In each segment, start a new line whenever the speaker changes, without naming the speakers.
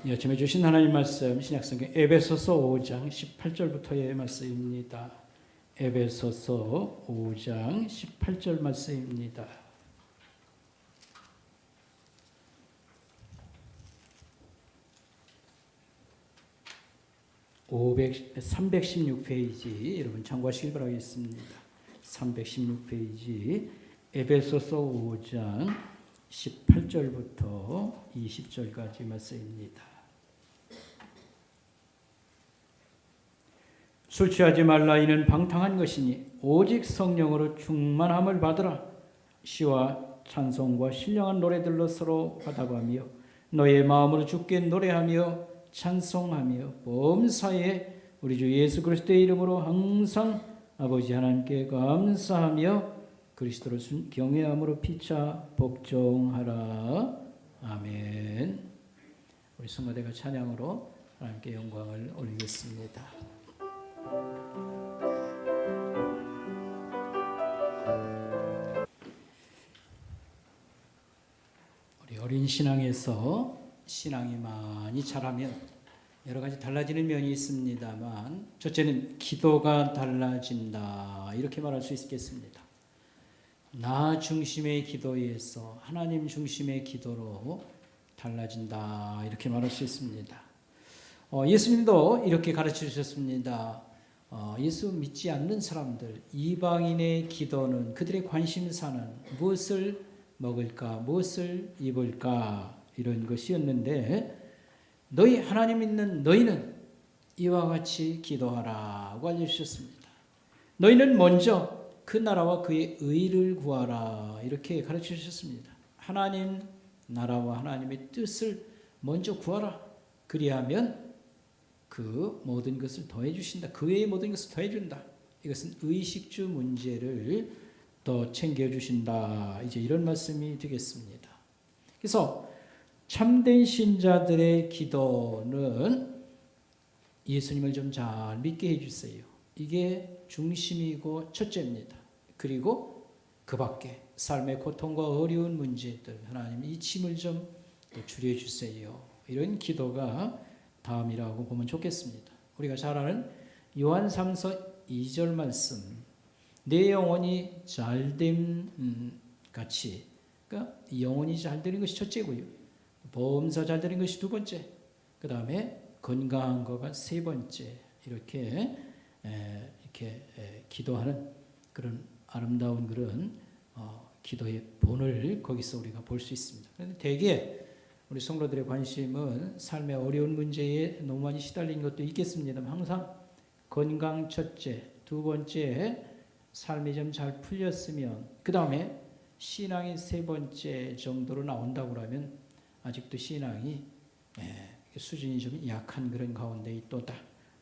아침에 주신 하나님 말씀 신약성경 에베소서 5장 18절부터의 말씀입니다. 에베소서 5장 18절 말씀입니다. 316페이지 여러분 참고하시길 바라겠습니다. 316페이지 에베소서 5장 18절부터 20절까지 말씀입니다. 술 취하지 말라. 이는 방탕한 것이니 오직 성령으로 충만함을 받으라. 시와 찬송과 신령한 노래들로 서로 화답하며 너의 마음으로 주께 노래하며 찬송하며 범사에 우리 주 예수 그리스도의 이름으로 항상 아버지 하나님께 감사하며 그리스도를 경외함으로 피차 복종하라. 아멘. 우리 성가대가 찬양으로 하나님께 영광을 올리겠습니다. 우리 어린 신앙에서 신앙이 많이 자라면 여러 가지 달라지는 면이 있습니다만 첫째는 기도가 달라진다 이렇게 말할 수 있겠습니다. 나 중심의 기도에서 하나님 중심의 기도로 달라진다 이렇게 말할 수 있습니다. 예수님도 이렇게 가르쳐 주셨습니다. 예수 믿지 않는 사람들, 이방인의 기도는 그들의 관심사는 무엇을 먹을까, 무엇을 입을까 이런 것이었는데 너희 하나님 믿는 너희는 이와 같이 기도하라고 알려주셨습니다. 너희는 먼저 그 나라와 그의 의를 구하라 이렇게 가르쳐 주셨습니다. 하나님 나라와 하나님의 뜻을 먼저 구하라. 그리하면 그 모든 것을 더해 주신다. 그 외의 모든 것을 더해 준다. 이것은 의식주 문제를 더 챙겨 주신다. 이제 이런 말씀이 되겠습니다. 그래서 참된 신자들의 기도는 예수님을 좀 잘 믿게 해 주세요. 이게 중심이고 첫째입니다. 그리고 그 밖에 삶의 고통과 어려운 문제들 하나님 이 짐을 좀 줄여 주세요. 이런 기도가 다음이라고 보면 좋겠습니다. 우리가 잘 아는 요한 3서 2절 말씀 내 영혼이 잘됨 같이 그러니까 영혼이 잘되는 것이 첫째고요. 범사 잘되는 것이 두 번째, 그 다음에 건강한 거가 세 번째 이렇게 기도하는 그런 아름다운 그런 기도의 본을 거기서 우리가 볼 수 있습니다. 그런데 대개 우리 성도들의 관심은 삶의 어려운 문제에 너무 많이 시달린 것도 있겠습니다만 항상 건강 첫째, 두 번째 삶이 좀 잘 풀렸으면 그 다음에 신앙이 세 번째 정도로 나온다고 하면 아직도 신앙이 수준이 좀 약한 그런 가운데 있도다.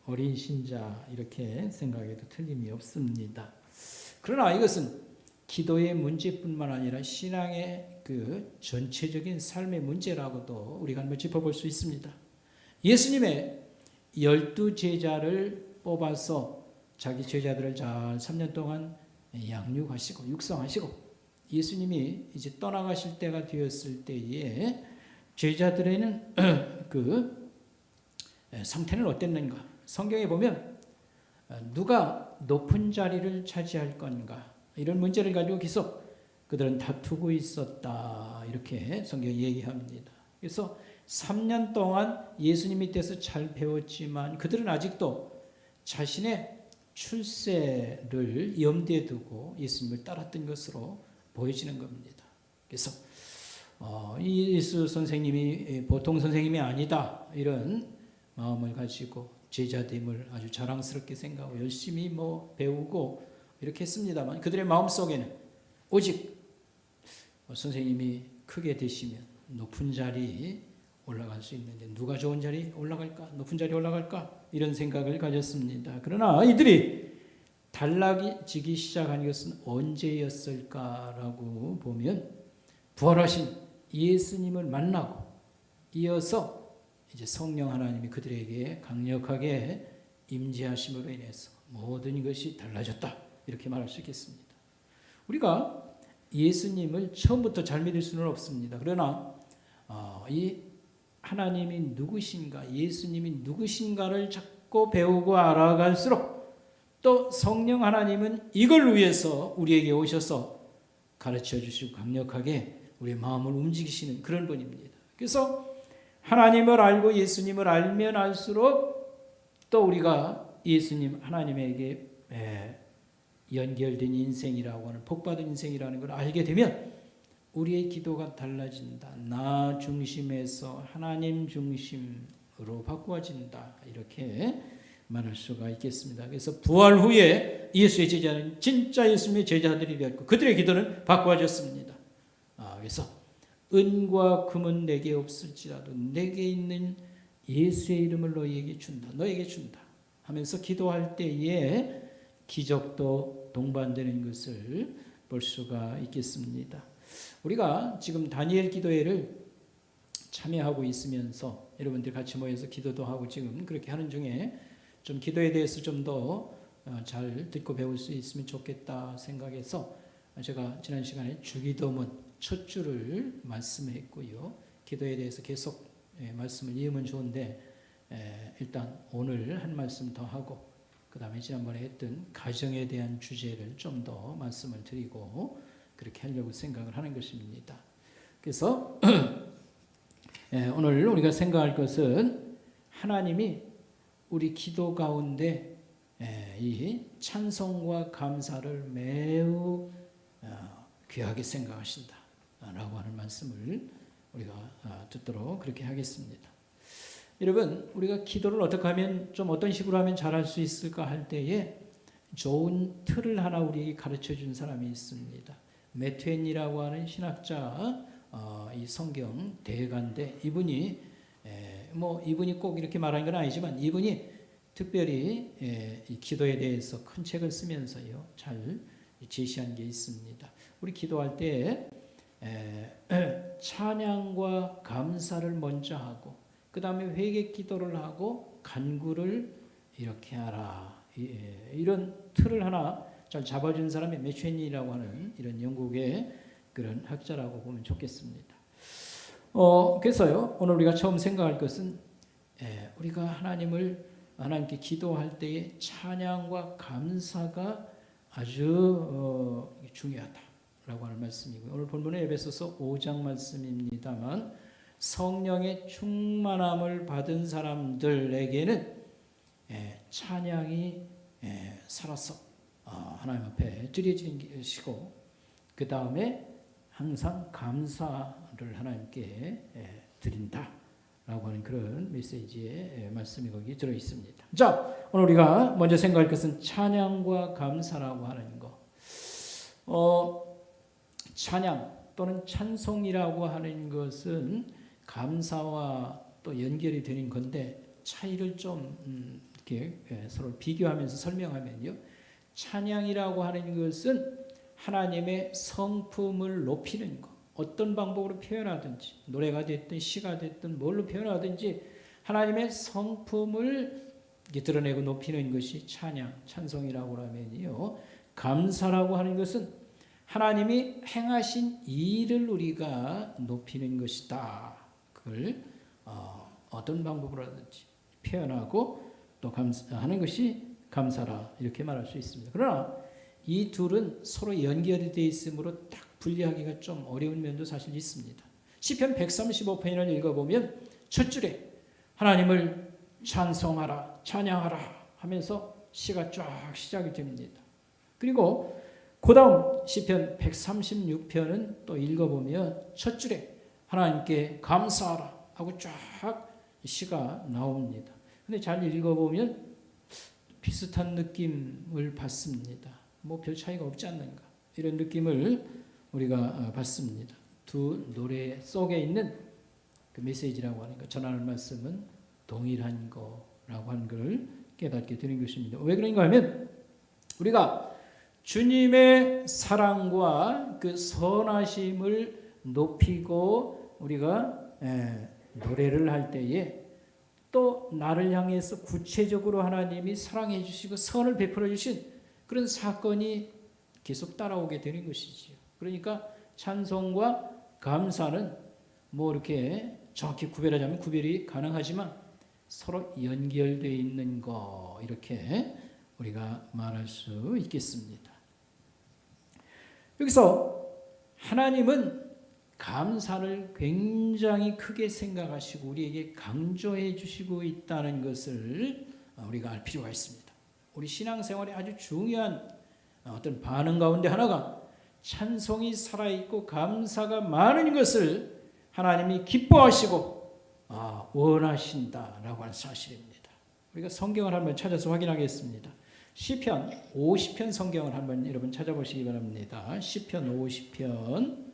어린 신자 이렇게 생각해도 틀림이 없습니다. 그러나 이것은 기도의 문제뿐만 아니라 신앙의 그 전체적인 삶의 문제라고도 우리가 한번 짚어볼 수 있습니다. 예수님의 12제자를 뽑아서 자기 제자들을 잘 3년 동안 양육하시고 육성하시고 예수님이 이제 떠나가실 때가 되었을 때에 제자들에는 그 상태는 어땠는가? 성경에 보면 누가 높은 자리를 차지할 건가? 이런 문제를 가지고 계속 그들은 다투고 있었다. 이렇게 성경이 얘기합니다. 그래서 3년 동안 예수님 밑에서 잘 배웠지만 그들은 아직도 자신의 출세를 염두에 두고 예수님을 따랐던 것으로 보여지는 겁니다. 그래서 예수 선생님이 보통 선생님이 아니다. 이런 마음을 가지고 제자됨을 아주 자랑스럽게 생각하고 열심히 배우고 이렇게 했습니다만 그들의 마음속에는 오직 선생님이 크게 되시면 높은 자리에 올라갈 수 있는데 누가 좋은 자리에 올라갈까? 높은 자리에 올라갈까? 이런 생각을 가졌습니다. 그러나 이들이 달라지기 시작한 것은 언제였을까라고 보면 부활하신 예수님을 만나고 이어서 이제 성령 하나님이 그들에게 강력하게 임재하심으로 인해서 모든 것이 달라졌다. 이렇게 말할 수 있겠습니다. 우리가 예수님을 처음부터 잘 믿을 수는 없습니다. 그러나 이 하나님이 누구신가, 예수님이 누구신가를 자꾸 배우고 알아갈수록 또 성령 하나님은 이걸 위해서 우리에게 오셔서 가르쳐 주시고 강력하게 우리의 마음을 움직이시는 그런 분입니다. 그래서 하나님을 알고 예수님을 알면 알수록 또 우리가 예수님 하나님에게 연결된 인생이라고 하는 복받은 인생이라는 걸 알게 되면 우리의 기도가 달라진다. 나 중심에서 하나님 중심으로 바꾸어진다. 이렇게 말할 수가 있겠습니다. 그래서 부활 후에 예수의 제자는 진짜 예수님의 제자들이 되었고 그들의 기도는 바꾸어졌습니다. 그래서 은과 금은 내게 없을지라도 내게 있는 예수의 이름을 너희에게 준다. 너에게 준다. 하면서 기도할 때에 기적도 동반되는 것을 볼 수가 있겠습니다. 우리가 지금 다니엘 기도회를 참여하고 있으면서 여러분들 같이 모여서 기도도 하고 지금 그렇게 하는 중에 좀 기도에 대해서 좀 더 잘 듣고 배울 수 있으면 좋겠다 생각해서 제가 지난 시간에 주기도문 첫 주를 말씀했고요. 기도에 대해서 계속 말씀을 이으면 좋은데 일단 오늘 한 말씀 더 하고 그 다음에 지난번에 했던 가정에 대한 주제를 좀 더 말씀을 드리고 그렇게 하려고 생각을 하는 것입니다. 그래서 오늘 우리가 생각할 것은 하나님이 우리 기도 가운데 이 찬송과 감사를 매우 귀하게 생각하신다 라고 하는 말씀을 우리가 듣도록 그렇게 하겠습니다. 여러분, 우리가 기도를 어떻게 하면 좀 어떤 식으로 하면 잘할 수 있을까 할 때에 좋은 틀을 하나 우리에게 가르쳐 준 사람이 있습니다. 메트엔이라고 하는 신학자, 이 성경 대가인데 이분이 이분이 꼭 이렇게 말하는 건 아니지만 이분이 특별히 이 기도에 대해서 큰 책을 쓰면서요 잘 제시한 게 있습니다. 우리 기도할 때 찬양과 감사를 먼저 하고 그 다음에 회개 기도를 하고 간구를 이렇게 하라. 이런 틀을 하나 잘 잡아준 사람이 메추엔이라고 하는 이런 영국의 그런 학자라고 보면 좋겠습니다. 그래서요 오늘 우리가 처음 생각할 것은 우리가 하나님께 기도할 때의 찬양과 감사가 아주 중요하다라고 하는 말씀이고요. 오늘 본문의 에베소서 5장 말씀입니다만 성령의 충만함을 받은 사람들에게는 찬양이 살아서 하나님 앞에 드려지는 것이고 그 다음에 항상 감사를 하나님께 드린다라고 하는 그런 메시지의 말씀이 거기 들어 있습니다. 자, 오늘 우리가 먼저 생각할 것은 찬양과 감사라고 하는 것. 찬양 또는 찬송이라고 하는 것은 감사와 또 연결이 되는 건데 차이를 좀 이렇게 서로 비교하면서 설명하면요. 찬양이라고 하는 것은 하나님의 성품을 높이는 것. 어떤 방법으로 표현하든지 노래가 됐든 시가 됐든 뭘로 표현하든지 하나님의 성품을 드러내고 높이는 것이 찬송이라고 하면요. 감사라고 하는 것은 하나님이 행하신 일을 우리가 높이는 것이다. 그걸 어떤 방법으로 하든지 표현하고 또 하는 것이 감사라 이렇게 말할 수 있습니다. 그러나 이 둘은 서로 연결이 되어 있으므로 딱 분리하기가 좀 어려운 면도 사실 있습니다. 시편 135편을 읽어보면 첫 줄에 하나님을 찬송하라 찬양하라 하면서 시가 쫙 시작이 됩니다. 그리고 그 다음 시편 136편은 또 읽어보면 첫 줄에 하나님께 감사하라 하고 쫙 시가 나옵니다. 근데 잘 읽어보면 비슷한 느낌을 받습니다. 별 차이가 없지 않는가 이런 느낌을 우리가 받습니다. 두 노래 속에 있는 그 메시지라고 하는 것, 전하는 말씀은 동일한 거라고 하는 것을 깨닫게 되는 것입니다. 왜 그런가 하면 우리가 주님의 사랑과 그 선하심을 높이고 우리가 노래를 할 때에 또 나를 향해서 구체적으로 하나님이 사랑해 주시고 선을 베풀어 주신 그런 사건이 계속 따라오게 되는 것이지요. 그러니까 찬송과 감사는 이렇게 정확히 구별하자면 구별이 가능하지만 서로 연결되어 있는 거, 이렇게 우리가 말할 수 있겠습니다. 여기서 하나님은 감사를 굉장히 크게 생각하시고 우리에게 강조해 주시고 있다는 것을 우리가 알 필요가 있습니다. 우리 신앙생활에 아주 중요한 어떤 반응 가운데 하나가 찬송이 살아있고 감사가 많은 것을 하나님이 기뻐하시고 원하신다라고 하는 사실입니다. 우리가 성경을 한번 찾아서 확인하겠습니다. 시편 50편 성경을 한번 여러분 찾아보시기 바랍니다. 시편 50편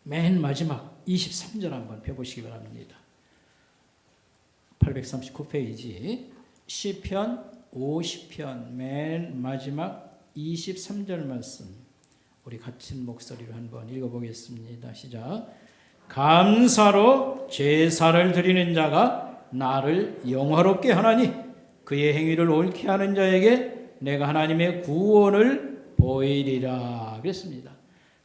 맨 마지막 23절 한번 펴보시기 바랍니다. 839페이지 시편 50편 맨 마지막 23절 말씀, 우리 같은 목소리로 한번 읽어보겠습니다. 시작. 감사로 제사를 드리는 자가 나를 영화롭게 하나니 그의 행위를 옳게 하는 자에게 내가 하나님의 구원을 보이리라 그랬습니다.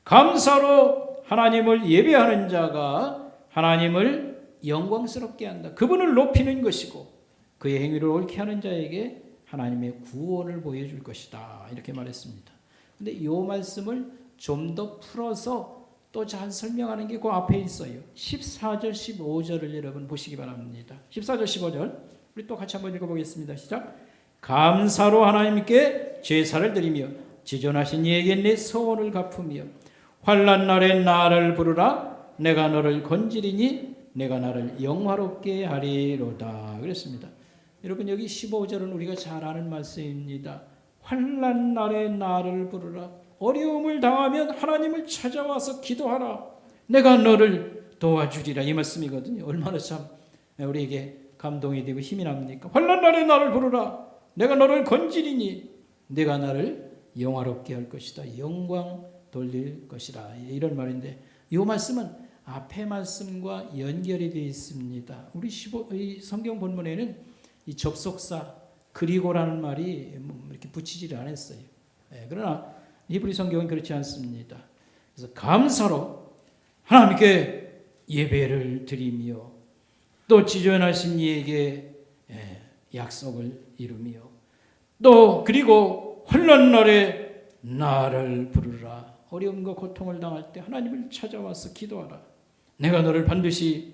감사로 하나님을 예배하는 자가 하나님을 영광스럽게 한다. 그분을 높이는 것이고 그의 행위를 옳게 하는 자에게 하나님의 구원을 보여줄 것이다. 이렇게 말했습니다. 근데 이 말씀을 좀 더 풀어서 또 잘 설명하는 게 그 앞에 있어요. 14절 15절을 여러분 보시기 바랍니다. 14절 15절 우리 또 같이 한번 읽어보겠습니다. 시작. 감사로 하나님께 제사를 드리며 지존하신 이에게 내 소원을 갚으며 환난 날에 나를 부르라 내가 너를 건지리니 내가 나를 영화롭게 하리로다 그랬습니다. 여러분 여기 15절은 우리가 잘 아는 말씀입니다. 환난 날에 나를 부르라. 어려움을 당하면 하나님을 찾아와서 기도하라. 내가 너를 도와주리라. 이 말씀이거든요. 얼마나 참 우리에게 감동이 되고 힘이 납니까? 환난 날에 나를 부르라. 내가 너를 건지리니 내가 나를 영화롭게 할 것이다. 영광 돌릴 것이라. 이런 말인데 이 말씀은 앞에 말씀과 연결이 되어 있습니다. 우리 이 성경 본문에는 이 접속사 그리고라는 말이 이렇게 붙이지를 않았어요. 그러나 히브리 성경은 그렇지 않습니다. 그래서 감사로 하나님께 예배를 드리며 또 지존하신 이에게 약속을 이루며 또 그리고 환난 날에 나를 부르라. 어려움과 고통을 당할 때 하나님을 찾아와서 기도하라. 내가 너를 반드시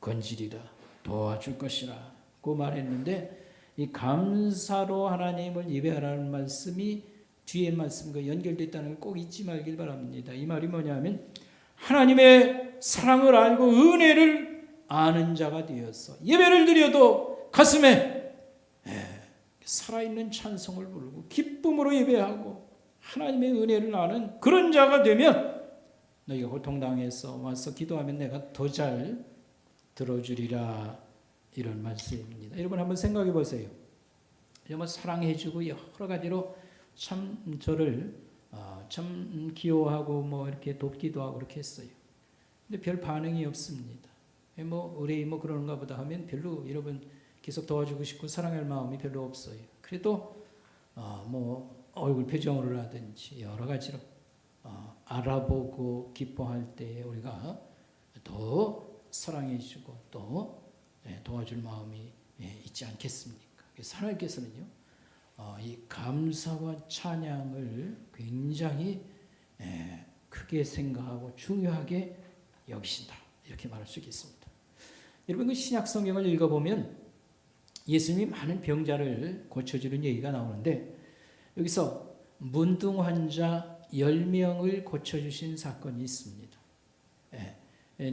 건지리라. 도와줄 것이라. 그 말했는데 이 감사로 하나님을 예배하라는 말씀이 뒤에 말씀과 연결됐다는 걸 꼭 잊지 말길 바랍니다. 이 말이 뭐냐면 하나님의 사랑을 알고 은혜를 아는 자가 되어서 예배를 드려도 가슴에 살아있는 찬송을 부르고 기쁨으로 예배하고 하나님의 은혜를 아는 그런 자가 되면 너희가 고통당해서 와서 기도하면 내가 더 잘 들어주리라. 이런 말씀입니다. 여러분 한번 생각해 보세요. 정말 사랑해주고 여러 가지로 참 저를 참 기호하고 뭐 이렇게 돕기도 하고 그렇게 했어요. 근데 별 반응이 없습니다. 의뢰이 그러는가 보다 하면 별로 여러분 계속 도와주고 싶고 사랑할 마음이 별로 없어요. 그래도 얼굴 표정으로 하든지 여러 가지로 알아보고 기뻐할 때 우리가 더 사랑해주고 또 도와줄 마음이 있지 않겠습니까? 하나님께서는요, 이 감사와 찬양을 굉장히 크게 생각하고 중요하게 여기신다. 이렇게 말할 수 있겠습니다. 여러분 그 신약 성경을 읽어보면 예수님이 많은 병자를 고쳐주는 얘기가 나오는데 여기서 문둥 환자 10명을 고쳐주신 사건이 있습니다.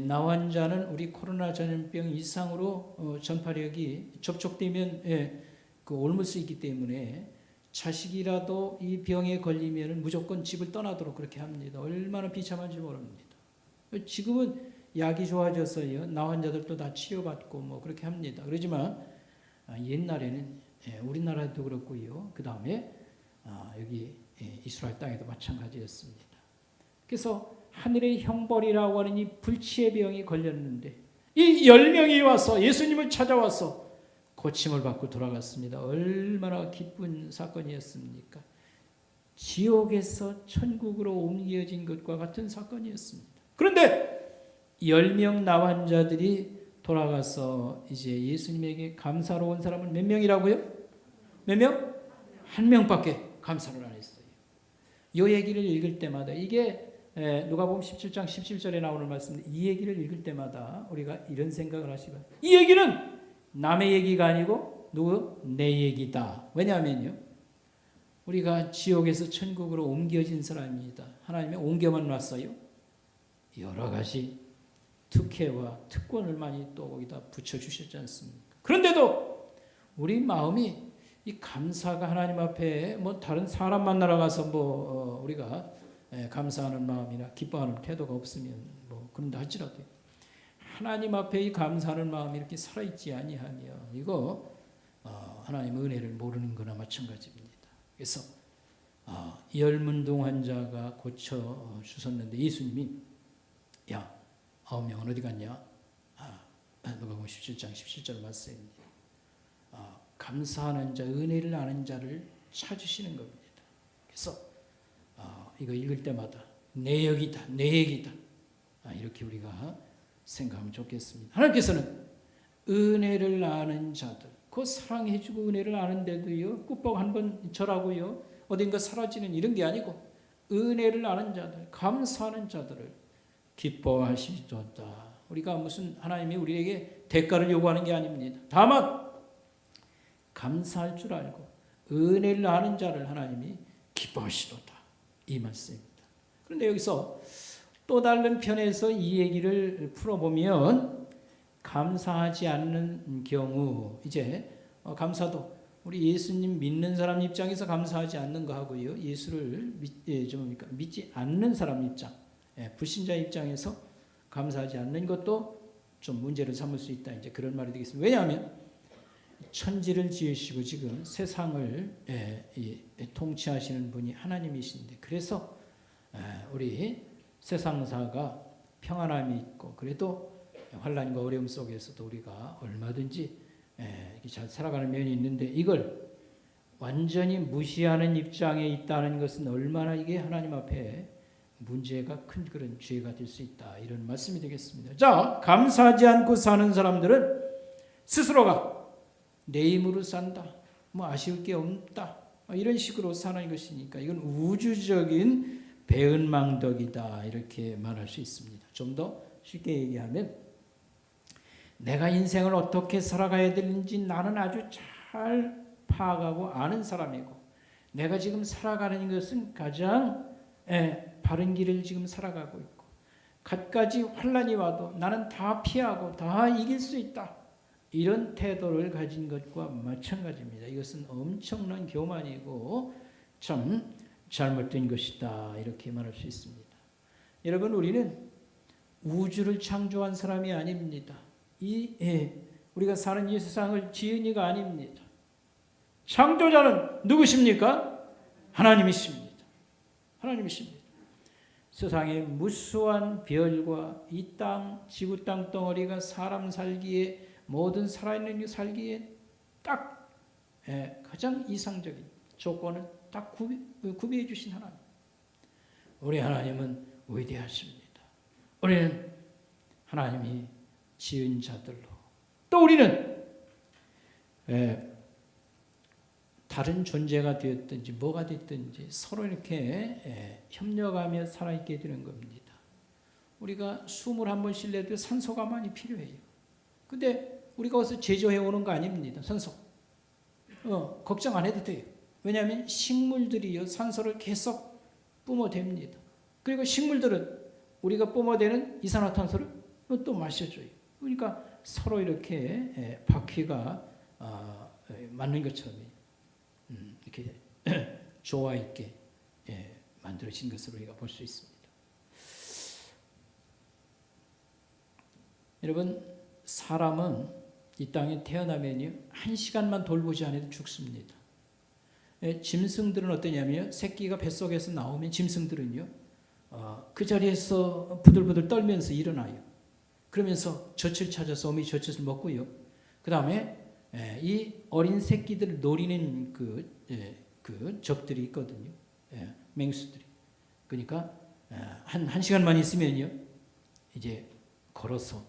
나 환자는 우리 코로나 전염병 이상으로 전파력이 접촉되면 옮을 수 있기 때문에 자식이라도 이 병에 걸리면 무조건 집을 떠나도록 그렇게 합니다. 얼마나 비참한지 모릅니다. 지금은 약이 좋아져서요. 나 환자들도 다 치료받고 그렇게 합니다. 그러지만 옛날에는 우리나라도 그렇고요. 그 다음에 여기 이스라엘 땅에도 마찬가지였습니다. 그래서 하늘의 형벌이라고 하는 이 불치의 병이 걸렸는데 이 10명이 와서 예수님을 찾아와서 고침을 받고 돌아갔습니다. 얼마나 기쁜 사건이었습니까? 지옥에서 천국으로 옮겨진 것과 같은 사건이었습니다. 그런데 10명 나 환자들이 돌아가서 이제 예수님에게 감사로 온 사람은 몇 명이라고요? 몇 명? 한 명밖에 감사를 안 했어요. 이 얘기를 읽을 때마다 이게 누가복음 17장 17절에 나오는 말씀인데 이 얘기를 읽을 때마다 우리가 이런 생각을 하시고 이 얘기는 남의 얘기가 아니고 누구? 내 얘기다. 왜냐하면요. 우리가 지옥에서 천국으로 옮겨진 사람입니다. 하나님이 옮겨만 놨어요. 여러 가지 특혜와 특권을 많이 또 거기다 붙여주셨지 않습니까? 그런데도 우리 마음이 이 감사가 하나님 앞에 뭐 다른 사람 만나러 가서 우리가 감사하는 마음이나 기뻐하는 태도가 없으면 뭐 그런다 할지라도 하나님 앞에 이 감사하는 마음이 이렇게 살아있지 아니하며 이거 하나님의 은혜를 모르는 거나 마찬가지입니다. 그래서 열문동 환자가 고쳐 주셨는데 예수님이 야 9명은 어디 갔냐? 누가복음 17장 17절 말씀입니다. 감사하는 자, 은혜를 아는 자를 찾으시는 겁니다. 그래서 이거 읽을 때마다 내 역이다, 내 얘기다. 이렇게 우리가 생각하면 좋겠습니다. 하나님께서는 은혜를 아는 자들, 그 사랑해주고 은혜를 아는데도요, 꾸벅 한번 절하고요, 어딘가 사라지는 이런 게 아니고 은혜를 아는 자들, 감사하는 자들을 기뻐하시도다. 우리가 무슨 하나님이 우리에게 대가를 요구하는 게 아닙니다. 다만 감사할 줄 알고 은혜를 아는 자를 하나님이 기뻐하시도다. 이 말씀입니다. 그런데 여기서 또 다른 편에서 이 얘기를 풀어보면 감사하지 않는 경우 이제 감사도 우리 예수님 믿는 사람 입장에서 감사하지 않는 거 하고요. 예수를 믿지 않는 사람 입장, 불신자 입장에서 감사하지 않는 것도 좀 문제를 삼을 수 있다. 이제 그런 말이 되겠습니다. 왜냐하면 천지를 지으시고 지금 세상을 통치하시는 분이 하나님이신데 그래서 우리 세상사가 평안함이 있고 그래도 환난과 어려움 속에서도 우리가 얼마든지 잘 살아가는 면이 있는데 이걸 완전히 무시하는 입장에 있다는 것은 얼마나 이게 하나님 앞에 문제가 큰 그런 죄가 될 수 있다. 이런 말씀이 되겠습니다. 자, 감사하지 않고 사는 사람들은 스스로가 내 힘으로 산다. 뭐 아쉬울 게 없다. 이런 식으로 사는 것이니까 이건 우주적인 배은망덕이다. 이렇게 말할 수 있습니다. 좀 더 쉽게 얘기하면 내가 인생을 어떻게 살아가야 되는지 나는 아주 잘 파악하고 아는 사람이고 내가 지금 살아가는 것은 가장 바른 길을 지금 살아가고 있고 갖가지 환난이 와도 나는 다 피하고 다 이길 수 있다. 이런 태도를 가진 것과 마찬가지입니다. 이것은 엄청난 교만이고 참 잘못된 것이다. 이렇게 말할 수 있습니다. 여러분 우리는 우주를 창조한 사람이 아닙니다. 우리가 사는 이 세상을 지은 이가 아닙니다. 창조자는 누구십니까? 하나님이십니다. 하나님이십니다. 세상의 무수한 별과 이 땅, 지구 땅 덩어리가 사람 살기에 모든 살아있는 살기에 딱 가장 이상적인 조건을 딱 구비해 주신 하나님. 우리 하나님은 위대하십니다. 우리는 하나님이 지은 자들로 또 우리는 다른 존재가 되었든지 뭐가 됐든지 서로 이렇게 협력하며 살아있게 되는 겁니다. 우리가 숨을 한 번 쉴래도 산소가 많이 필요해요. 근데 우리가 어디서 제조해 오는 거 아닙니다. 산소. 걱정 안 해도 돼요. 왜냐하면 식물들이요 산소를 계속 뿜어댑니다. 그리고 식물들은 우리가 뿜어대는 이산화탄소를 또 마셔줘요. 그러니까 서로 이렇게 바퀴가 맞는 것처럼 이렇게 조화 있게 만들어진 것으로 우리가 볼 수 있습니다. 여러분 사람은 이 땅에 태어나면요 1시간만 돌보지 않아도 죽습니다. 짐승들은 어떠냐면요 새끼가 뱃속에서 나오면 짐승들은요 그 자리에서 부들부들 떨면서 일어나요. 그러면서 젖을 찾아서 어미 젖을 먹고요. 그 다음에 이 어린 새끼들을 노리는 그 적들이 있거든요. 맹수들이. 그러니까 한 시간만 있으면요 이제 걸어서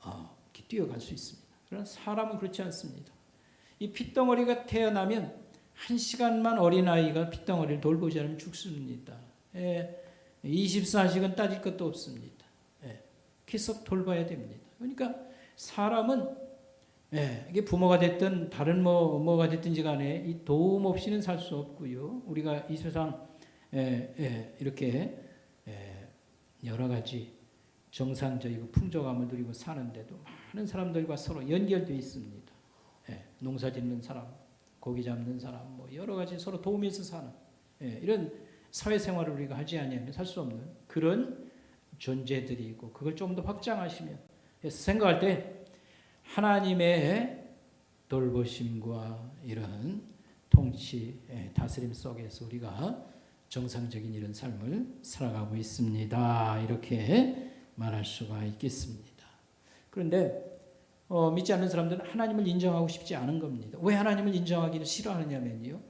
이렇게 뛰어갈 수 있습니다. 그러나 사람은 그렇지 않습니다. 이 핏덩어리가 태어나면 한 시간만 어린아이가 핏덩어리를 돌보지 않으면 죽습니다. 24시간 따질 것도 없습니다. 계속 돌봐야 됩니다. 그러니까 사람은 이게 부모가 됐든 다른 뭐가 됐든지 간에 이 도움 없이는 살 수 없고요. 우리가 이 세상 이렇게 여러 가지 정상적이고 풍족함을 누리고 사는데도 많은 사람들과 서로 연결되어 있습니다. 농사 짓는 사람, 고기 잡는 사람, 뭐 여러 가지 서로 도우면서 사는 이런 사회생활을 우리가 하지 않으면 살 수 없는 그런 존재들이고, 그걸 좀 더 확장하시면, 그래서 생각할 때 하나님의 돌보심과 이런 통치, 다스림 속에서 우리가 정상적인 이런 삶을 살아가고 있습니다. 이렇게 말할 수가 있겠습니다. 그런데 믿지 않는 사람들은 하나님을 인정하고 싶지 않은 겁니다. 왜 하나님을 인정하기를 싫어하느냐면요,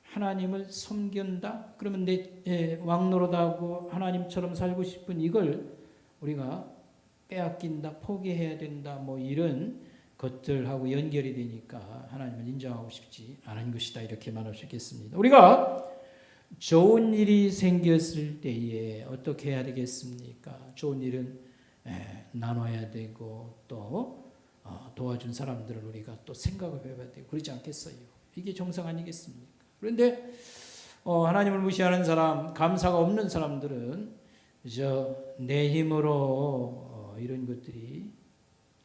하나님을 섬긴다? 그러면 내 왕노릇하고 하나님처럼 살고 싶은 이걸 우리가 빼앗긴다, 포기해야 된다, 뭐 이런 것들하고 연결이 되니까 하나님을 인정하고 싶지 않은 것이다. 이렇게 말할 수 있겠습니다. 우리가 좋은 일이 생겼을 때에 어떻게 해야 되겠습니까? 좋은 일은 나눠야 되고 또 도와준 사람들을 우리가 또 생각을 해봐야 되고 그러지 않겠어요? 이게 정상 아니겠습니까? 그런데 하나님을 무시하는 사람, 감사가 없는 사람들은 내 힘으로 이런 것들이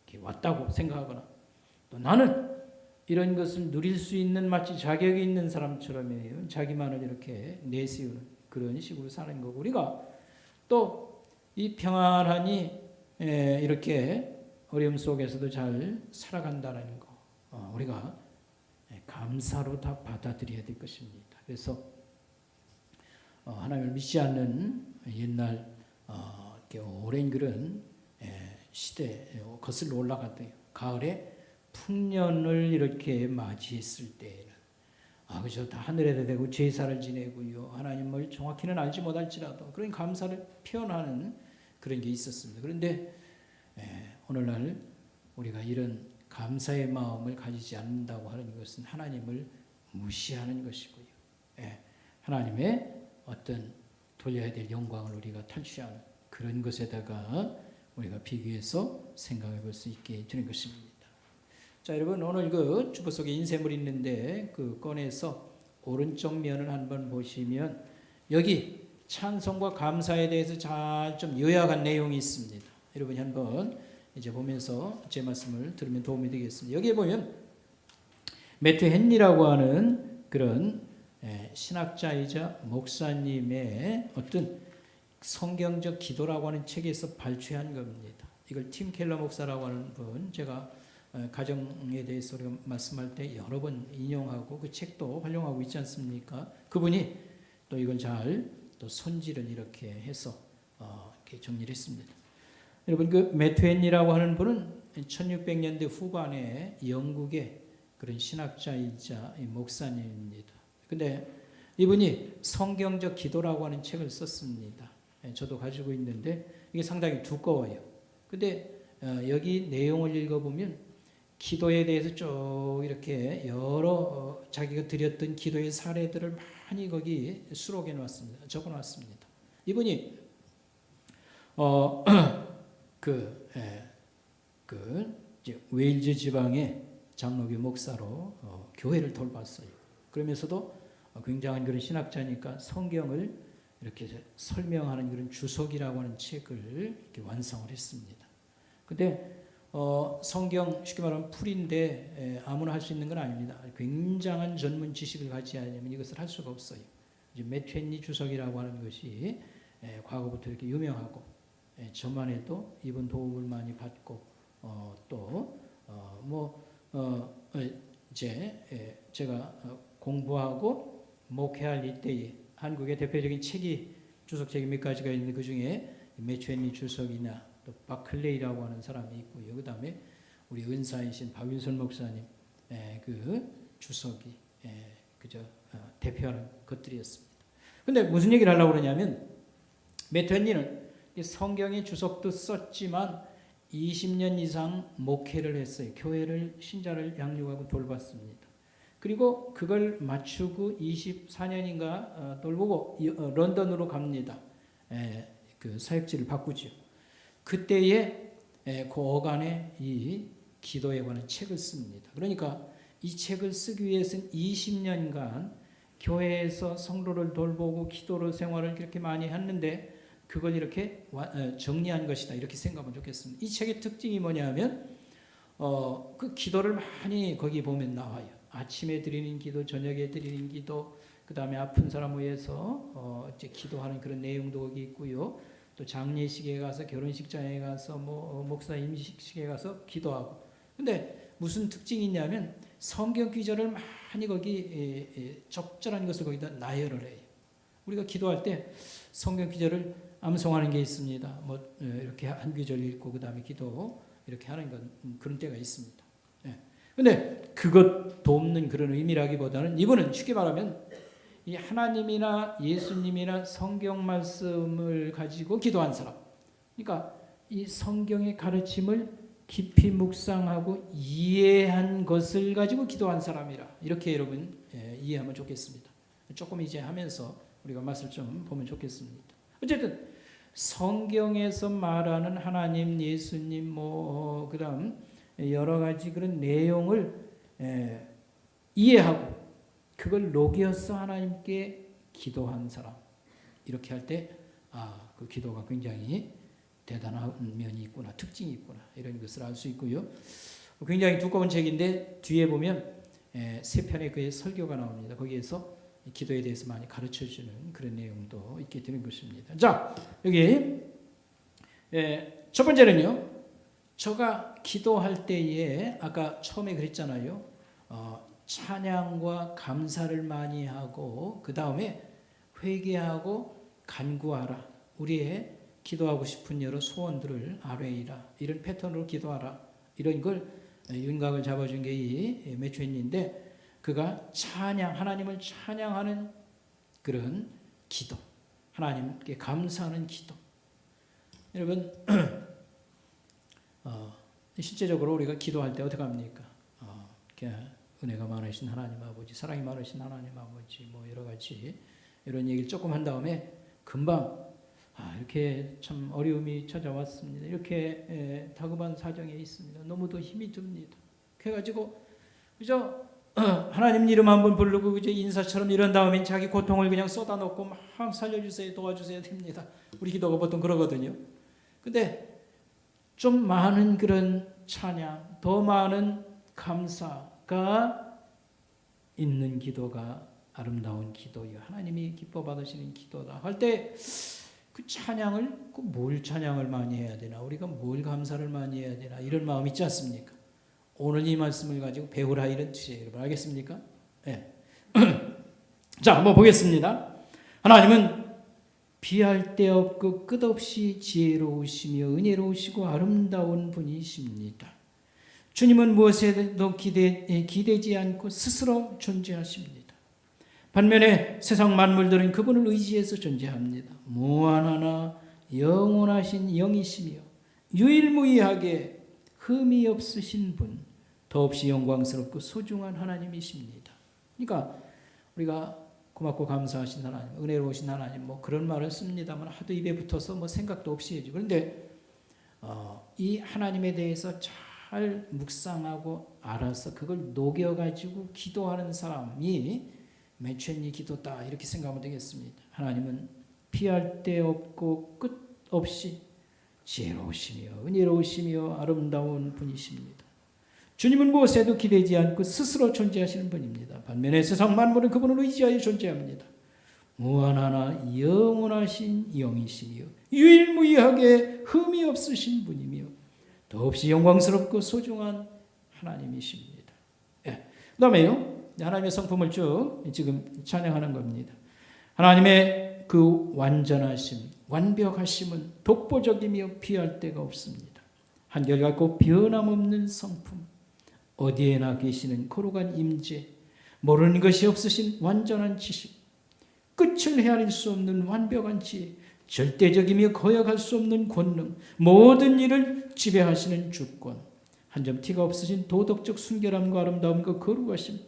이렇게 왔다고 생각하거나, 또 나는 이런 것을 누릴 수 있는 마치 자격이 있는 사람처럼 자기만을 이렇게 내세우는 그런 식으로 사는 거고, 우리가 또 이 평안하니 이렇게 어려움 속에서도 잘 살아간다는 거, 우리가 감사로 다 받아들여야 될 것입니다. 그래서 하나님을 믿지 않는 옛날 이렇게 오랜 그런 시대 거슬러 올라갔대요. 가을에 풍년을 이렇게 맞이했을 때에는 그저 다 하늘에다 대고 제사를 지내고요, 하나님을 정확히는 알지 못할지라도 그런 감사를 표현하는 그런 게 있었습니다. 그런데 오늘날 우리가 이런 감사의 마음을 가지지 않는다고 하는 것은 하나님을 무시하는 것이고요, 하나님의 어떤 돌려야 될 영광을 우리가 탈취하는 그런 것에다가 우리가 비교해서 생각해 볼 수 있게 되는 것입니다. 자, 여러분, 오늘 그 주보 속에 인쇄물이 있는데 그 꺼내서 오른쪽 면을 한번 보시면 여기 찬송과 감사에 대해서 잘 좀 요약한 내용이 있습니다. 여러분이 한번 이제 보면서 제 말씀을 들으면 도움이 되겠습니다. 여기에 보면 매튜 헨리라고 하는 그런 신학자이자 목사님의 어떤 성경적 기도라고 하는 책에서 발췌한 겁니다. 이걸 팀 켈러 목사라고 하는 분, 제가 가정에 대해서 우리가 말씀할 때 여러 번 인용하고 그 책도 활용하고 있지 않습니까? 그분이 또 이걸 잘 또 손질을 이렇게 해서 이렇게 정리를 했습니다. 여러분, 그 매튜 헨리라고 하는 분은 1600년대 후반에 영국의 그런 신학자이자 목사님입니다. 근데 이분이 성경적 기도라고 하는 책을 썼습니다. 저도 가지고 있는데 이게 상당히 두꺼워요. 근데 여기 내용을 읽어보면 기도에 대해서 쭉 이렇게 여러 자기가 드렸던 기도의 사례들을 많이 거기 수록해 놨습니다. 적어 놨습니다. 이분이 이제 웨일즈 지방의 장로교 목사로 교회를 돌봤어요. 그러면서도 굉장한 그런 신학자니까 성경을 이렇게 설명하는 그런 주석이라고 하는 책을 이렇게 완성을 했습니다. 근데 성경 쉽게 말하면 풀인데 아무나 할 수 있는 건 아닙니다. 굉장한 전문 지식을 가지지 않으면 이것을 할 수가 없어요. 이제 매튜 헨리 주석이라고 하는 것이 과거부터 이렇게 유명하고, 저만 해도 이분 도움을 많이 받고 이제 제가 공부하고 목회할 이때에 한국의 대표적인 책이 주석책이 몇 가지가 있는데 그 중에 매튜 헨리 주석이나 또 바클레이라고 하는 사람이 있고요. 그 다음에 우리 은사이신 박윤선 목사님 그 주석이 그저 대표하는 것들이었습니다. 근데 무슨 얘기를 하려고 그러냐면 매트헨리는 성경의 주석도 썼지만 20년 이상 목회를 했어요. 교회를 신자를 양육하고 돌봤습니다. 그리고 그걸 마치고 24년인가 돌보고 런던으로 갑니다. 그 사역지를 바꾸죠. 그때에 그 어간에 이 기도에 관한 책을 씁니다. 그러니까 이 책을 쓰기 위해서는 20년간 교회에서 성도를 돌보고 기도로 생활을 그렇게 많이 했는데 그걸 이렇게 정리한 것이다 이렇게 생각하면 좋겠습니다. 이 책의 특징이 뭐냐면 그 기도를 많이 거기 보면 나와요. 아침에 드리는 기도, 저녁에 드리는 기도, 그 다음에 아픈 사람 위해서 이제 기도하는 그런 내용도 거기 있고요. 또 장례식에 가서, 결혼식장에 가서, 목사 임식식에 가서 기도하고. 근데 무슨 특징이 있냐면 성경 구절을 많이 거기 적절한 것을 거기다 나열을 해요. 우리가 기도할 때 성경 구절을 암송하는 게 있습니다. 이렇게 한 구절 읽고 그 다음에 기도 이렇게 하는 건 그런 때가 있습니다. 근데 그것도 없는 그런 의미라기보다는 이분은 쉽게 말하면 이 하나님이나 예수님이나 성경 말씀을 가지고 기도한 사람. 그러니까 이 성경의 가르침을 깊이 묵상하고 이해한 것을 가지고 기도한 사람이라 이렇게 여러분 이해하면 좋겠습니다. 조금 이제 하면서 우리가 맛을 좀 보면 좋겠습니다. 어쨌든 성경에서 말하는 하나님, 예수님, 그다음 여러 가지 그런 내용을 이해하고 그걸 녹여서 하나님께 기도한 사람. 이렇게 할 때 그 기도가 굉장히 대단한 면이 있구나, 특징이 있구나 이런 것을 알 수 있고요. 굉장히 두꺼운 책인데 뒤에 보면 세 편의 그의 설교가 나옵니다. 거기에서 기도에 대해서 많이 가르쳐주는 그런 내용도 있게 되는 것입니다. 자, 여기 첫 번째는요. 저가 기도할 때에 아까 처음에 그랬잖아요. 찬양과 감사를 많이 하고 그 다음에 회개하고 간구하라. 우리의 기도하고 싶은 여러 소원들을 아뢰이라. 이런 패턴으로 기도하라. 이런 걸 윤곽을 잡아준 게 이 매트헨리인데 그가 하나님을 찬양하는 그런 기도, 하나님께 감사하는 기도. 여러분, 실제적으로 우리가 기도할 때 어떻게 합니까? 은혜가 많으신 하나님 아버지, 사랑이 많으신 하나님 아버지, 여러 가지 이런 얘기를 조금 한 다음에 금방 이렇게 참 어려움이 찾아왔습니다. 이렇게 다급한 사정에 있습니다. 너무도 힘이 듭니다. 그래가지고 그저 하나님 이름 한번 부르고 그저 인사처럼 이런 다음에 자기 고통을 그냥 쏟아놓고 막 살려주세요, 도와주세요 됩니다. 우리 기도가 보통 그러거든요. 근데 좀 많은 그런 찬양, 더 많은 감사가 있는 기도가 아름다운 기도요. 하나님이 기뻐 받으시는 기도다 할 때 그 찬양을 뭘 찬양을 많이 해야 되나? 우리가 뭘 감사를 많이 해야 되나? 이런 마음 있지 않습니까? 오늘 이 말씀을 가지고 배우라 이런 뜻이에요. 여러분 알겠습니까? 네. 자, 한번 보겠습니다. 하나님은 비할 데 없고 끝없이 지혜로우시며 은혜로우시고 아름다운 분이십니다. 주님은 무엇에도 기대지 않고 스스로 존재하십니다. 반면에 세상 만물들은 그분을 의지해서 존재합니다. 무한하나 영원하신 영이시며 유일무이하게 흠이 없으신 분, 더없이 영광스럽고 소중한 하나님이십니다. 그러니까 우리가 고맙고 감사하신 하나님, 은혜로우신 하나님 그런 말을 씁니다만 하도 입에 붙어서 생각도 없이 해죠. 그런데 이 하나님에 대해서 잘 묵상하고 알아서 그걸 녹여가지고 기도하는 사람이 매트헨리 기도다 이렇게 생각하면 되겠습니다. 하나님은 피할 데 없고 끝 없이 지혜로우시며 은혜로우시며 아름다운 분이십니다. 주님은 무엇에도 기대지 않고 스스로 존재하시는 분입니다. 반면에 세상 만물은 그분을 의지하여 존재합니다. 무한하나 영원하신 영이시며 유일무이하게 흠이 없으신 분이며 더없이 영광스럽고 소중한 하나님이십니다. 그 다음에요. 하나님의 성품을 쭉 지금 찬양하는 겁니다. 하나님의 그 완전하심, 완벽하심은 독보적이며 비할 데가 없습니다. 한결같고 변함없는 성품, 어디에나 계시는 거룩한 임재, 모르는 것이 없으신 완전한 지식, 끝을 헤아릴 수 없는 완벽한 지혜, 절대적이며 거역할 수 없는 권능, 모든 일을 지배하시는 주권, 한 점 티가 없으신 도덕적 순결함과 아름다움과 거룩하심,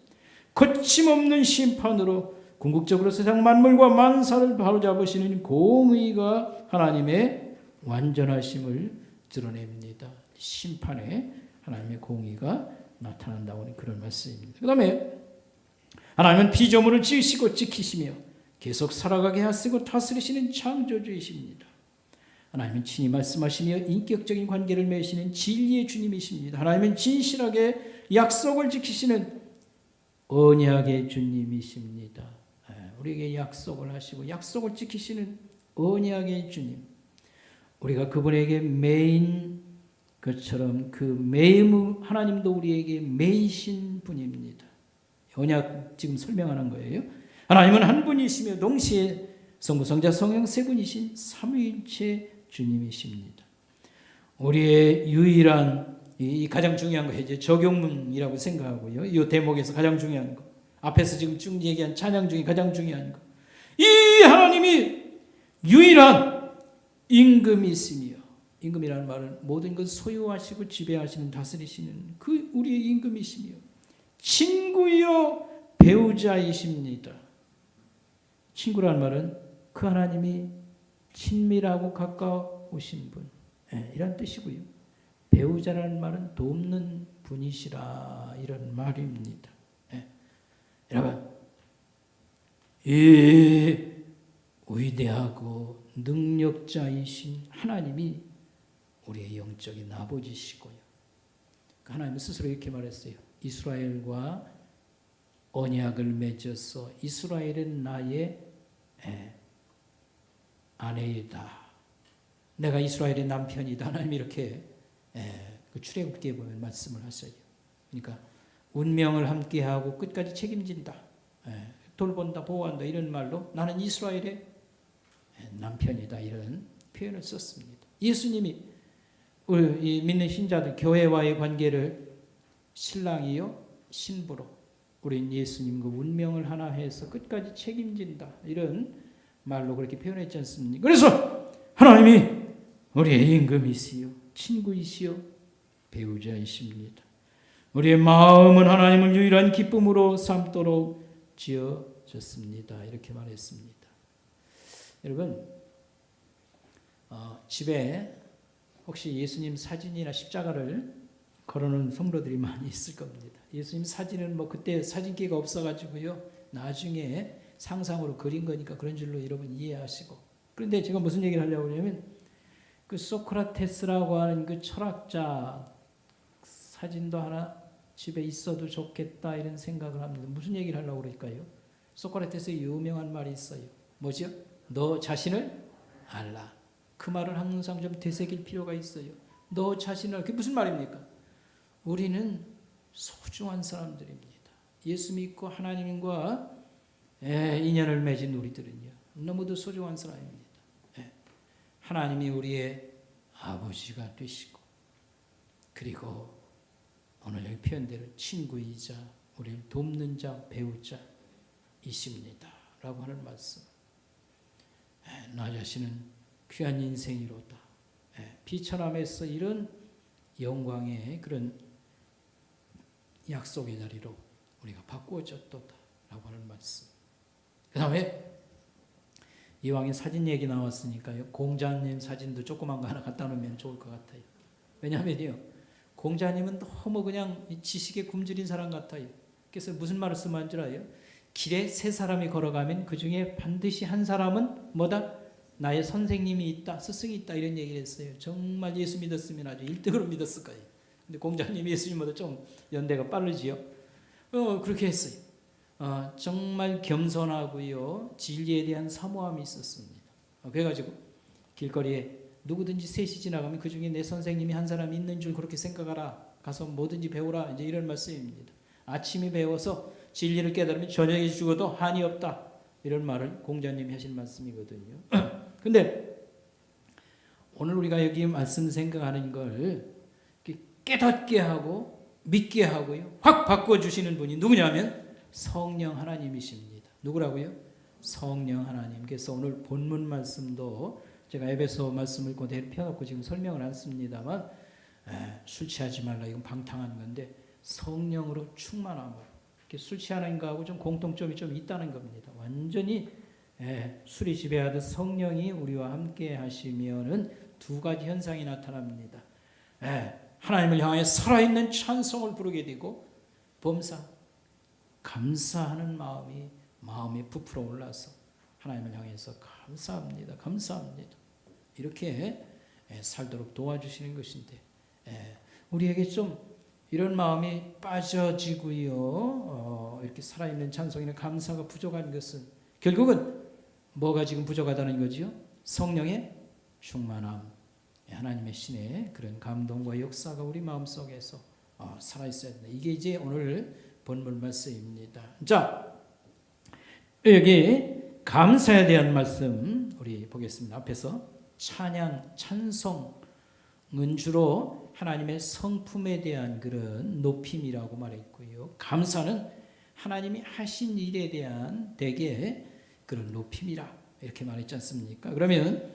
거침없는 심판으로 궁극적으로 세상 만물과 만사를 바로잡으시는 공의가 하나님의 완전하심을 드러냅니다. 심판에 하나님의 공의가 나타난다고 하는 그런 말씀입니다. 그 다음에 하나님은 피조물을 지으시고 지키시며 계속 살아가게 하시고 다스리시는 창조주이십니다. 하나님은 친히 말씀하시며 인격적인 관계를 맺으시는 진리의 주님이십니다. 하나님은 진실하게 약속을 지키시는 언약의 주님이십니다. 우리에게 약속을 하시고 약속을 지키시는 언약의 주님, 우리가 그분에게 매인 것처럼 그 매임, 하나님도 우리에게 매이신 분입니다. 언약 지금 설명하는 거예요. 하나님은 한 분이시며 동시에 성부, 성자, 성령 세 분이신 삼위일체 주님이십니다. 우리의 유일한 이 가장 중요한 거 이제 적용문이라고 생각하고요. 이 대목에서 가장 중요한 거, 앞에서 지금 쭉 얘기한 찬양 중에 가장 중요한 거, 이 하나님이 유일한 임금이시며, 임금이라는 말은 모든 것 소유하시고 지배하시는 다스리시는 그 우리의 임금이시며 친구요 배우자이십니다. 친구라는 말은 그 하나님이 친밀하고 가까우신 분, 이런 뜻이고요. 배우자라는 말은 돕는 분이시라, 이런 말입니다. 여러분, 이 위대하고 능력자이신 하나님이 우리의 영적인 아버지시고요. 하나님은 스스로 이렇게 말했어요. 이스라엘과 언약을 맺어서 이스라엘은 나의 아내이다. 내가 이스라엘의 남편이다. 하나님이 이렇게 그 출애굽기에 보면 말씀을 하셔요. 그러니까 운명을 함께하고 끝까지 책임진다. 돌본다, 보호한다, 이런 말로 나는 이스라엘의 남편이다, 이런 표현을 썼습니다. 예수님이 우리 믿는 신자들 교회와의 관계를 신랑이요 신부로 우린 예수님과 운명을 하나 해서 끝까지 책임진다, 이런 말로 그렇게 표현했지 않습니까? 그래서 하나님이 우리의 임금이시요 친구이시요 배우자이십니다. 우리의 마음은 하나님을 유일한 기쁨으로 삼도록 지어졌습니다. 이렇게 말했습니다. 여러분, 집에 혹시 예수님 사진이나 십자가를 걸어놓은 성도들이 많이 있을 겁니다. 예수님 사진은 뭐 그때 사진기가 없어가지고요, 나중에 상상으로 그린 거니까 그런 줄로 여러분 이해하시고. 그런데 제가 무슨 얘기를 하려고 하냐면, 그 소크라테스라고 하는 그 철학자 사진도 하나 집에 있어도 좋겠다, 이런 생각을 합니다. 무슨 얘기를 하려고 그럴까요? 소크라테스의 유명한 말이 있어요. 뭐죠? 너 자신을 알라. 그 말을 항상 좀 되새길 필요가 있어요. 너 자신을, 그게 무슨 말입니까? 우리는 소중한 사람들입니다. 예수 믿고 하나님과 인연을 맺은 우리들은요, 너무도 소중한 사람입니다. 하나님이 우리의 아버지가 되시고, 그리고 오늘 여기 표현대로 친구이자 우리를 돕는 자, 배우자이십니다 라고 하는 말씀. 나 자신은 귀한 인생이로다. 비천함에서 이런 영광의 그런 약속의 자리로 우리가 바꾸어졌도다 라고 하는 말씀. 그 다음에 이왕에 사진 얘기 나왔으니까요, 공자님 사진도 조그만 거 하나 갖다 놓으면 좋을 것 같아요. 왜냐하면요, 공자님은 너무 그냥 지식에 굶주린 사람 같아요. 그래서 무슨 말을 쓰면 줄 알아요? 길에 세 사람이 걸어가면 그 중에 반드시 한 사람은 뭐다? 나의 선생님이 있다, 스승이 있다, 이런 얘기를 했어요. 정말 예수 믿었으면 아주 1등으로 믿었을 거예요. 근데 공자님이 예수님보다 좀 연대가 빠르지요. 그렇게 했어요. 정말 겸손하고요, 진리에 대한 사모함이 있었습니다. 그래가지고 길거리에 누구든지 셋이 지나가면 그 중에 내 선생님이 한 사람 있는 줄 그렇게 생각하라. 가서 뭐든지 배우라. 이제 이런 말씀입니다. 아침에 배워서 진리를 깨달으면 저녁에 죽어도 한이 없다. 이런 말을 공자님이 하신 말씀이거든요. 근데 오늘 우리가 여기 말씀 생각하는 걸 깨닫게 하고 믿게 하고요, 확 바꿔주시는 분이 누구냐면 성령 하나님이십니다. 누구라고요? 성령 하나님께서 오늘 본문 말씀도 제가 에베소 말씀을 그대로 펴놓고 지금 설명을 않습니다만 술 취하지 말라 이건 방탕한 건데 성령으로 충만함으로 이렇게 술 취하는 거하고 좀 공통점이 좀 있다는 겁니다. 완전히 술이 지배하듯 성령이 우리와 함께 하시면은 두 가지 현상이 나타납니다. 하나님을 향해 살아있는 찬송을 부르게 되고 범사 감사하는 마음이 부풀어 올라서 하나님을 향해서 감사합니다. 감사합니다. 이렇게 살도록 도와주시는 것인데 우리에게 좀 이런 마음이 빠져지고요. 이렇게 살아있는 찬송이나 감사가 부족한 것은 결국은 뭐가 지금 부족하다는 거지요? 성령의 충만함, 하나님의 신의 그런 감동과 역사가 우리 마음속에서 살아있어야 된다. 이게 이제 오늘 본문 말씀입니다. 자, 여기 감사에 대한 말씀 우리 보겠습니다. 앞에서 찬양, 찬송은 주로 하나님의 성품에 대한 그런 높임이라고 말했고요. 감사는 하나님이 하신 일에 대한 대개 그런 높임이라 이렇게 말했지 않습니까? 그러면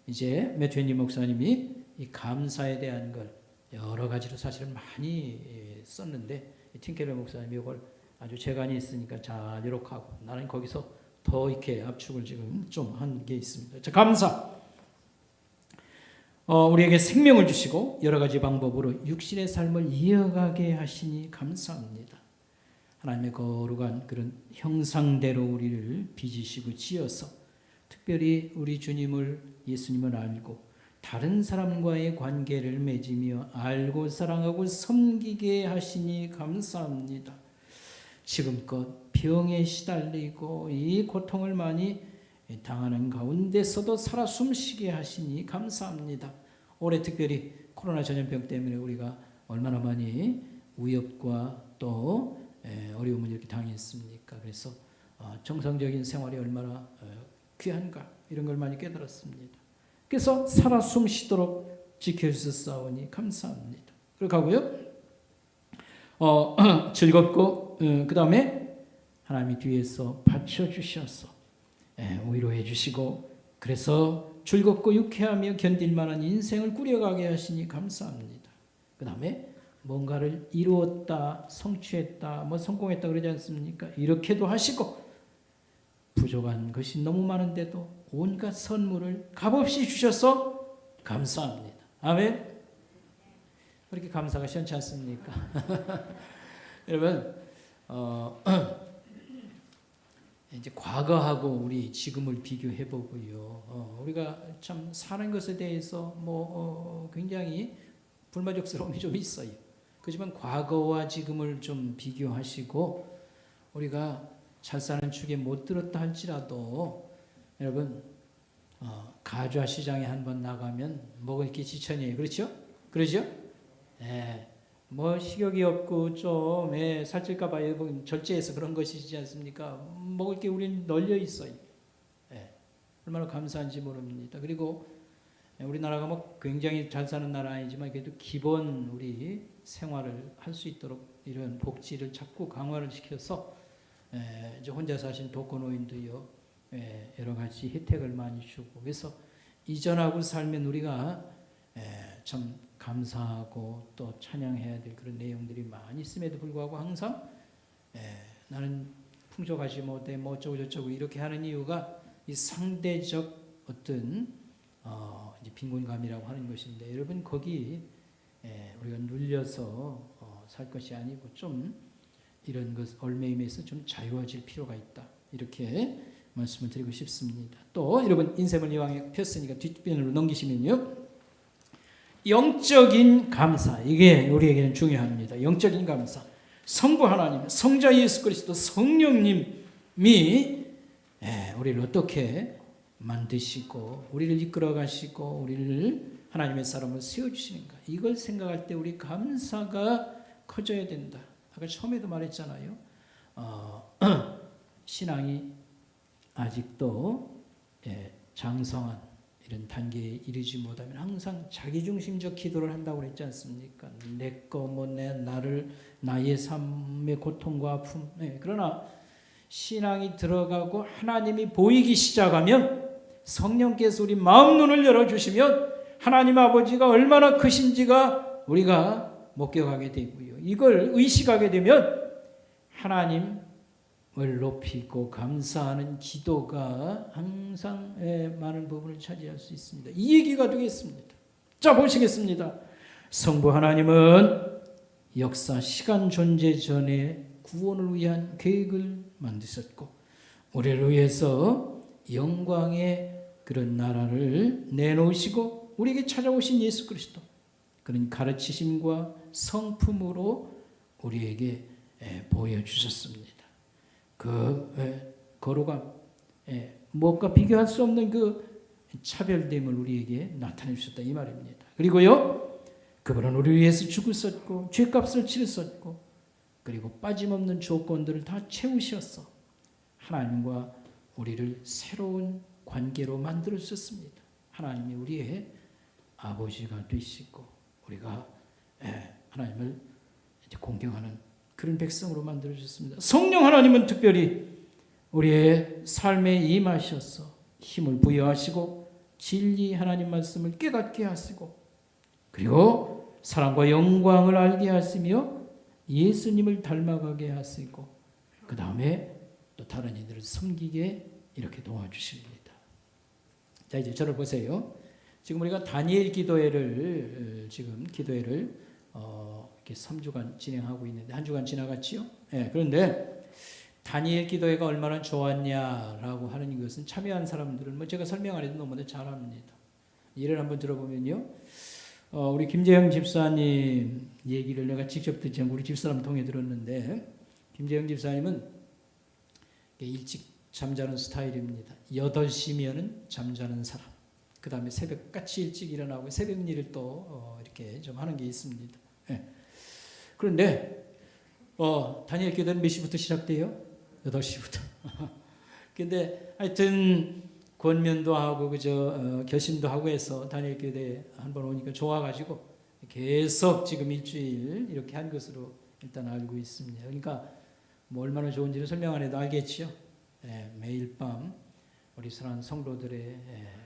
이제 매튜 목사님이 이 감사에 대한 걸 여러 가지로 사실은 많이 썼는데 틴켈러 목사님이 이걸 아주 재간이 있으니까 잘 기록하고 나는 거기서 더 이렇게 압축을 지금 좀 한 게 있습니다. 자, 감사. 우리에게 생명을 주시고 여러 가지 방법으로 육신의 삶을 이어가게 하시니 감사합니다. 하나님의 거룩한 그런 형상대로 우리를 빚으시고 지어서 특별히 우리 주님을 예수님을 알고 다른 사람과의 관계를 맺으며 알고 사랑하고 섬기게 하시니 감사합니다. 지금껏 병에 시달리고 이 고통을 많이 당하는 가운데서도 살아 숨쉬게 하시니 감사합니다. 올해 특별히 코로나 전염병 때문에 우리가 얼마나 많이 위협과 또 어려움을 이렇게 당했습니까? 그래서 정상적인 생활이 얼마나 귀한가 이런 걸 많이 깨달았습니다. 그래서 살아 숨쉬도록 지켜주셨사오니 감사합니다. 그렇게 하고요. 즐겁고 그 다음에 하나님이 뒤에서 받쳐주셔서 위로해 주시고 그래서 즐겁고 유쾌하며 견딜만한 인생을 꾸려가게 하시니 감사합니다. 그 다음에 뭔가를 이루었다, 성취했다, 뭐 성공했다 그러지 않습니까? 이렇게도 하시고 부족한 것이 너무 많은데도 온갖 선물을 값없이 주셔서 감사합니다. 아멘. 그렇게 감사가 시원치 않습니까? 여러분, 이제 과거하고 우리 지금을 비교해 보고요. 우리가 참 사는 것에 대해서 굉장히 불만족스러움이 좀 있어요. 그렇지만 과거와 지금을 좀 비교하시고 우리가 잘 사는 축에 못 들었다 할지라도 여러분 가좌 시장에 한번 나가면 먹을 게 지천이에요. 그렇죠? 그러죠? 뭐 식욕이 없고 좀 살찔까 봐 절제해서 그런 것이지 않습니까? 먹을 게 우리는 널려 있어요. 얼마나 감사한지 모릅니다. 그리고 우리나라가 뭐 굉장히 잘 사는 나라 아니지만 그래도 기본 우리 생활을 할 수 있도록 이런 복지를 자꾸 강화를 시켜서 이제 혼자 사신 독거노인도요 여러 가지 혜택을 많이 주고 그래서 이전하고 살면 우리가 참 감사하고 또 찬양해야 될 그런 내용들이 많이 있음에도 불구하고 항상 나는 풍족하지 못해 뭐 어쩌고 저쩌고 이렇게 하는 이유가 이 상대적 어떤 이제 빈곤감이라고 하는 것인데 여러분 거기 우리가 눌려서 살 것이 아니고 좀 이런 것 얼매임에서 좀 자유해질 필요가 있다 이렇게 말씀을 드리고 싶습니다. 또 여러분 인생을 이왕에 폈으니까 뒷면으로 넘기시면요 영적인 감사 이게 우리에게는 중요합니다. 영적인 감사 성부 하나님 성자 예수 그리스도 성령님이 우리를 어떻게 만드시고 우리를 이끌어 가시고 우리를 하나님의 사람을 세워주시는가 이걸 생각할 때 우리 감사가 커져야 된다. 아까 처음에도 말했잖아요. 신앙이 아직도 장성한 이런 단계에 이르지 못하면 항상 자기중심적 기도를 한다고 그랬지 않습니까? 내 거, 나를, 나의 삶의 고통과 아픔. 그러나 신앙이 들어가고 하나님이 보이기 시작하면 성령께서 우리 마음 눈을 열어주시면 하나님 아버지가 얼마나 크신지가 우리가 목격하게 되고요. 이걸 의식하게 되면 하나님을 높이고 감사하는 기도가 항상 많은 부분을 차지할 수 있습니다. 이 얘기가 되겠습니다. 자, 보시겠습니다. 성부 하나님은 역사 시간 존재 전에 구원을 위한 계획을 만드셨고 우리를 위해서 영광의 그런 나라를 내놓으시고 우리에게 찾아오신 예수 그리스도 그런 가르치심과 성품으로 우리에게 보여주셨습니다. 그 거룩함, 무엇과 비교할 수 없는 그 차별됨을 우리에게 나타내 주셨다 이 말입니다. 그리고요, 그분은 우리를 위해서 죽으셨고 죄값을 치르셨고 그리고 빠짐없는 조건들을 다 채우셨어 하나님과 우리를 새로운 관계로 만들어 주셨습니다. 하나님이 우리의 아버지가 되시고 우리가 하나님을 이제 공경하는 그런 백성으로 만들어 주셨습니다. 성령 하나님은 특별히 우리의 삶에 임하셔서 힘을 부여하시고 진리 하나님 말씀을 깨닫게 하시고 그리고 사랑과 영광을 알게 하시며 예수님을 닮아가게 하시고 그 다음에 또 다른 이들을 섬기게 이렇게 도와주십니다. 자, 이제 저를 보세요. 지금 우리가 다니엘 기도회를 이렇게 3주간 진행하고 있는데 한 주간 지나갔지요. 그런데 다니엘 기도회가 얼마나 좋았냐라고 하는 것은 참여한 사람들은 제가 설명 안 해도 너무나 잘 압니다. 예를 한번 들어보면요. 우리 김재영 집사님 얘기를 내가 직접 듣지 않고 우리 집사람 통해 들었는데 김재영 집사님은 일찍 잠자는 스타일입니다. 8시면은 잠자는 사람. 그 다음에 새벽같이 일찍 일어나고 새벽 일을 또 이렇게 좀 하는 게 있습니다. 그런데 다니엘 기도는 몇 시부터 시작돼요? 8시부터. 근데 하여튼 권면도 하고 결심도 하고 해서 다니엘 교대에 한번 오니까 좋아가지고 계속 지금 일주일 이렇게 한 것으로 일단 알고 있습니다. 그러니까 뭐 얼마나 좋은지를 설명 안 해도 알겠죠. 매일 밤 우리 사랑하는 성도들의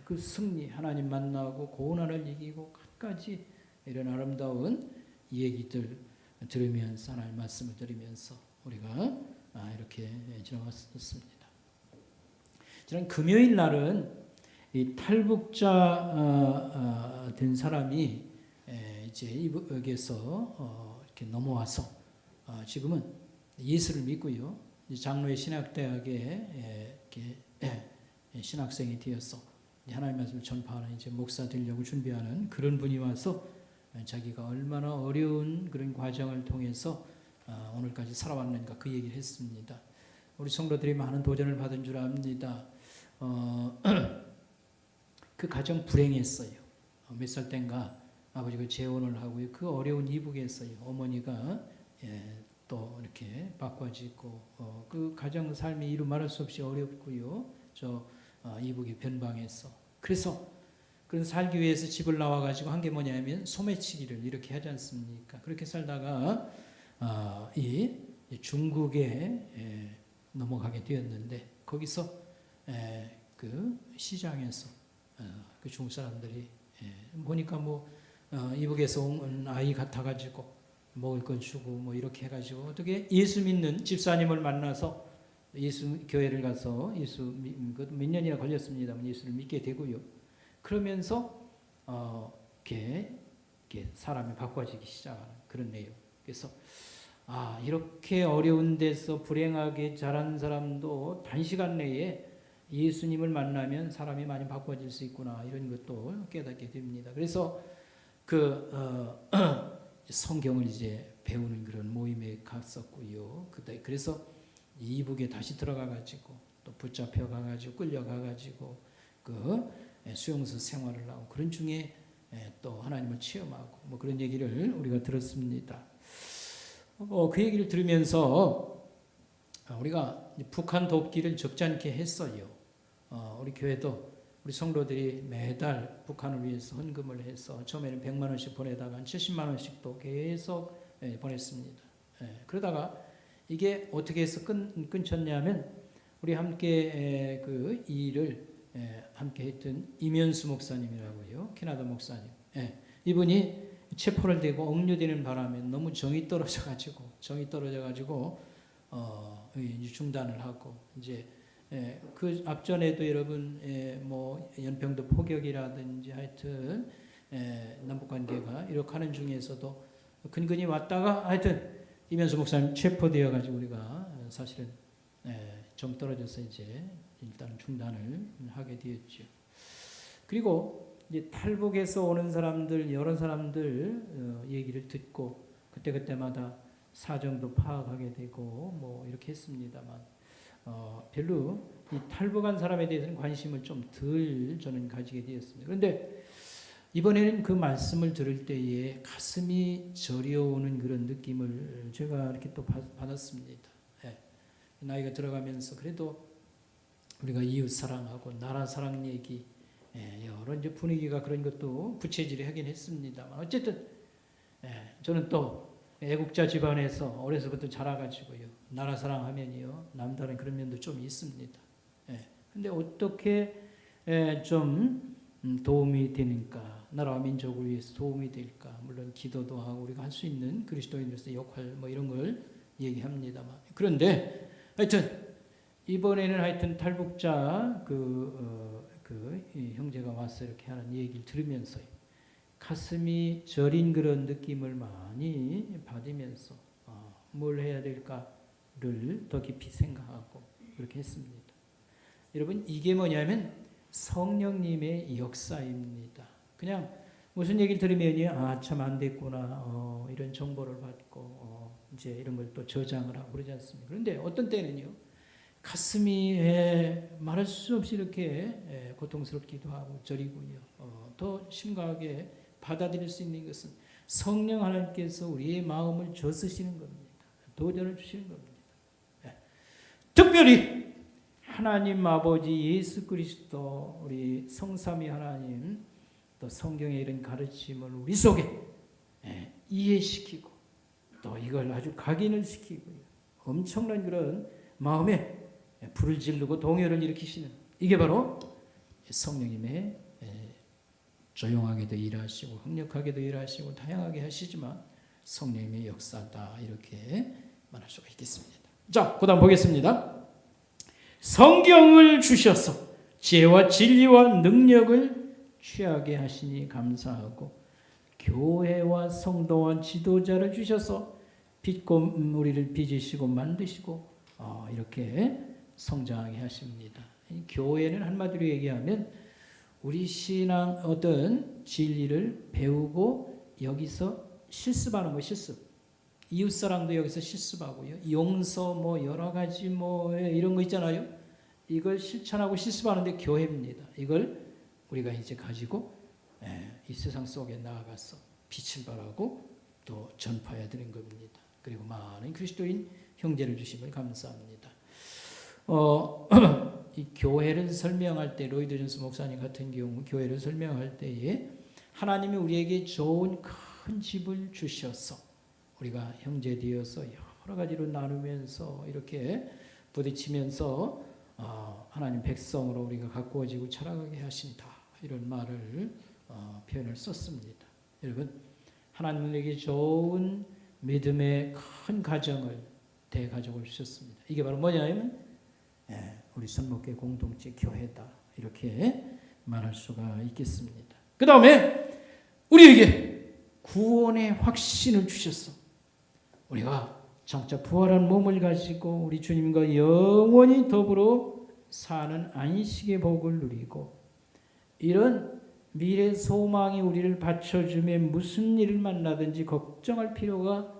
그 승리, 하나님 만나고 고난을 이기고 끝까지 이런 아름다운 얘기들 들으면서 하나님 말씀을 들으면서 우리가 이렇게 지나갔습니다. 지난 금요일 날은 이 탈북자 된 사람이 이제 여기에서 이렇게 넘어와서 지금은 예수를 믿고요. 장로의 신학대학에 이렇게 신학생이 되어서 하나님 말씀을 전파하는 이제 목사 되려고 준비하는 그런 분이 와서 자기가 얼마나 어려운 그런 과정을 통해서 오늘까지 살아왔는가 그 얘기를 했습니다. 우리 성도들이 많은 도전을 받은 줄 압니다. 그 가정 불행했어요. 몇 살 땐가 아버지가 재혼을 하고요. 그 어려운 이북에서요. 어머니가 또 이렇게 바꿔지고 그 가정 삶이 이루 말할 수 없이 어렵고요. 이북의 변방에서 그래서 그런 살기 위해서 집을 나와가지고 한 게 뭐냐면 소매치기를 이렇게 하지 않습니까? 그렇게 살다가 이 중국에 넘어가게 되었는데 거기서 그 시장에서 그 중국 사람들이 보니까 이북에서 온 아이 같아가지고 먹을 걸 주고 이렇게 해가지고 어떻게 예수 믿는 집사님을 만나서 예수 교회를 가서 예수 몇 년이나 걸렸습니다만 예수를 믿게 되고요. 그러면서 이렇게 사람이 바꿔지기 시작하는 그런 내용. 그래서 이렇게 어려운 데서 불행하게 자란 사람도 단시간 내에 예수님을 만나면 사람이 많이 바꿔질 수 있구나 이런 것도 깨닫게 됩니다. 그래서 그 성경을 이제 배우는 그런 모임에 갔었고요. 그래서 이북에 다시 들어가가지고 또 붙잡혀가가지고 끌려가가지고 그 수용소 생활을 하고 그런 중에 또 하나님을 체험하고 그런 얘기를 우리가 들었습니다. 그 얘기를 들으면서 우리가 북한 돕기를 적지 않게 했어요. 우리 교회도 우리 성도들이 매달 북한을 위해서 헌금을 해서 처음에는 100만 원씩 보내다가 70만 원씩도 계속 보냈습니다. 그러다가 이게 어떻게 해서 끊쳤냐면 우리 함께 그 일을 함께 했던 이면수 목사님이라고요. 캐나다 목사님. 이분이 체포를 되고 억류되는 바람에 너무 정이 떨어져가지고 이제 중단을 하고 이제 그 앞전에도 여러분 뭐 연평도 포격이라든지 하여튼 남북 관계가 이렇게 하는 중에서도 근근히 왔다가 하여튼 이면수 목사님 체포되어 가지고 우리가 사실은 정 떨어져서 이제 일단 중단을 하게 되었죠. 그리고 이제 탈북에서 오는 사람들 여러 사람들 얘기를 듣고 그때마다 사정도 파악하게 되고 뭐 이렇게 했습니다만 별로 이 탈북한 사람에 대해서는 관심을 좀 덜 저는 가지게 되었습니다. 그런데 이번에는 그 말씀을 들을 때에 가슴이 저려오는 그런 느낌을 제가 이렇게 또 받았습니다. 나이가 들어가면서 그래도 우리가 이웃 사랑하고 나라 사랑 얘기 여러 이제 분위기가 그런 것도 부채질하긴 했습니다만 어쨌든 저는 또 애국자 집안에서 어려서부터 자라가지고요 나라 사랑하면요 남다른 그런 면도 좀 있습니다. 근데 어떻게 좀 도움이 되니까 나라와 민족을 위해서 도움이 될까 물론 기도도 하고 우리가 할 수 있는 그리스도인으로서의 역할 뭐 이런 걸 얘기합니다만 그런데 하여튼 이번에는 하여튼 탈북자 형제가 와서 이렇게 하는 얘기를 들으면서 가슴이 저린 그런 느낌을 많이 받으면서 뭘 해야 될까를 더 깊이 생각하고 그렇게 했습니다. 여러분 이게 뭐냐면 성령님의 역사입니다. 그냥 무슨 얘기를 들으면요 참 안 됐구나 이런 정보를 받고 이제 이런 걸 또 저장을 하고 그러지 않습니까? 그런데 어떤 때는요 가슴이 말할 수 없이 이렇게 고통스럽기도 하고 저리고요 더 심각하게 받아들일 수 있는 것은 성령 하나님께서 우리의 마음을 저쓰시는 겁니다. 도전을 주시는 겁니다. 특별히 하나님 아버지 예수 그리스도 우리 성삼위 하나님 또 성경의 이런 가르침을 우리 속에 이해시키고 또 이걸 아주 각인을 시키고요 엄청난 그런 마음에 불을 지르고 동요를 일으키시는 이게 바로 성령님의 조용하게도 일하시고 강력하게도 일하시고 다양하게 하시지만 성령님의 역사다 이렇게 말할 수가 있겠습니다. 자, 그 다음 보겠습니다. 성경을 주셔서 지혜와 진리와 능력을 취하게 하시니 감사하고 교회와 성도와 지도자를 주셔서 우리를 빚으시고 만드시고 이렇게 성장하게 하십니다. 교회는 한마디로 얘기하면 우리 신앙 어떤 진리를 배우고 여기서 실습하는 거 실습. 이웃사랑도 여기서 실습하고요. 용서 뭐 여러 가지 뭐 이런 거 있잖아요. 이걸 실천하고 실습하는데 교회입니다. 이걸 우리가 이제 가지고 이 세상 속에 나아가서 빛을 발하고 또 전파해야 되는 겁니다. 그리고 많은 그리스도인 형제를 주심을 감사합니다. 이 교회를 설명할 때 로이드 존스 목사님 같은 경우 교회를 설명할 때에 하나님이 우리에게 좋은 큰 집을 주셔서 우리가 형제 되어서 여러 가지로 나누면서 이렇게 부딪히면서 하나님 백성으로 우리가 가꾸어지고 자라가게 하신다 이런 말을 표현을 썼습니다. 여러분 하나님은 우리에게 좋은 믿음의 큰 가정을 대가족을 주셨습니다. 이게 바로 뭐냐면 우리 선목회 공동체 교회다 이렇게 말할 수가 있겠습니다. 그 다음에 우리에게 구원의 확신을 주셨어. 우리가 장차 부활한 몸을 가지고 우리 주님과 영원히 더불어 사는 안식의 복을 누리고 이런 미래 소망이 우리를 받쳐주며 무슨 일을 만나든지 걱정할 필요가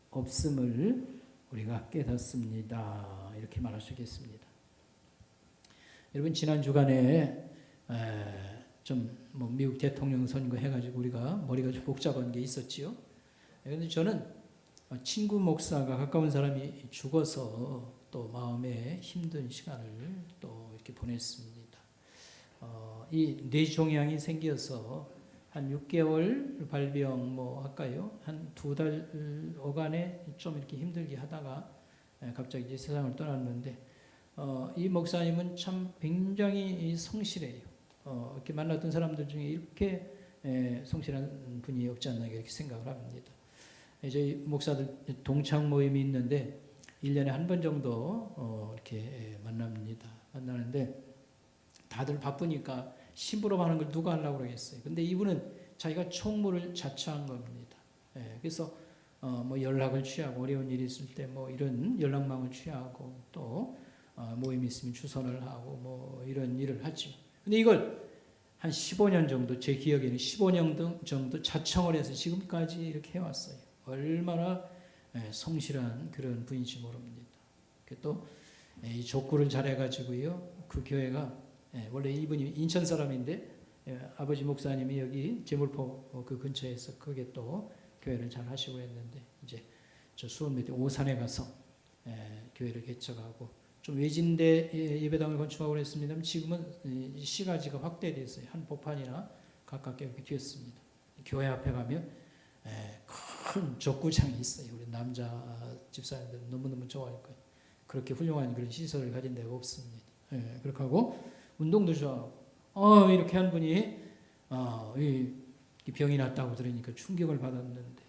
없음을 우리가 깨닫습니다. 이렇게 말할 수 있겠습니다. 여러분 지난 주간에 좀 뭐 미국 대통령 선거 해가지고 우리가 머리가 좀 복잡한 게 있었지요. 그런데 저는 친구 목사가 가까운 사람이 죽어서 또 마음에 힘든 시간을 또 이렇게 보냈습니다. 이 뇌종양이 생겨서 한 6개월 발병 뭐 할까요? 한 2달 어간에 좀 이렇게 힘들게 하다가 갑자기 이제 세상을 떠났는데 이 목사님은 참 굉장히 성실해요. 이렇게 만났던 사람들 중에 이렇게 성실한 분이 없지 않나 이렇게 생각을 합니다. 저희 목사들 동창 모임이 있는데 1년에 한 번 정도 이렇게 만나는데 다들 바쁘니까 심부름하는 걸 누가 하려고 그러겠어요. 근데 이분은 자기가 총무를 자처한 겁니다. 그래서 뭐 연락을 취하고 어려운 일이 있을 때 뭐 이런 연락망을 취하고 또 모임이 있으면 주선을 하고 뭐 이런 일을 하죠. 근데 이걸 한 15년 정도, 제 기억에는 15년 정도 자청을 해서 지금까지 이렇게 해왔어요. 얼마나 성실한 그런 분인지 모릅니다. 또 이 족구를 잘해가지고요, 그 교회가 원래 이분이 인천 사람인데 아버지 목사님이 여기 제물포 그 근처에서 크게 또 교회를 잘 하시고 했는데 이제 저 수원 밑에 오산에 가서 교회를 개척하고 좀 외진데 예배당을 건축하고 그랬습니다만 지금은 시가지가 확대됐어요. 한 복판이나 가깝게 이렇게 되었습니다. 교회 앞에 가면 큰 족구장이 있어요. 우리 남자 집사님들은 너무너무 좋아할 거예요. 그렇게 훌륭한 그런 시설을 가진 데가 없습니다. 그렇게 하고 운동도 좋아하고 이렇게 한 분이 이 병이 났다고 들으니까 충격을 받았는데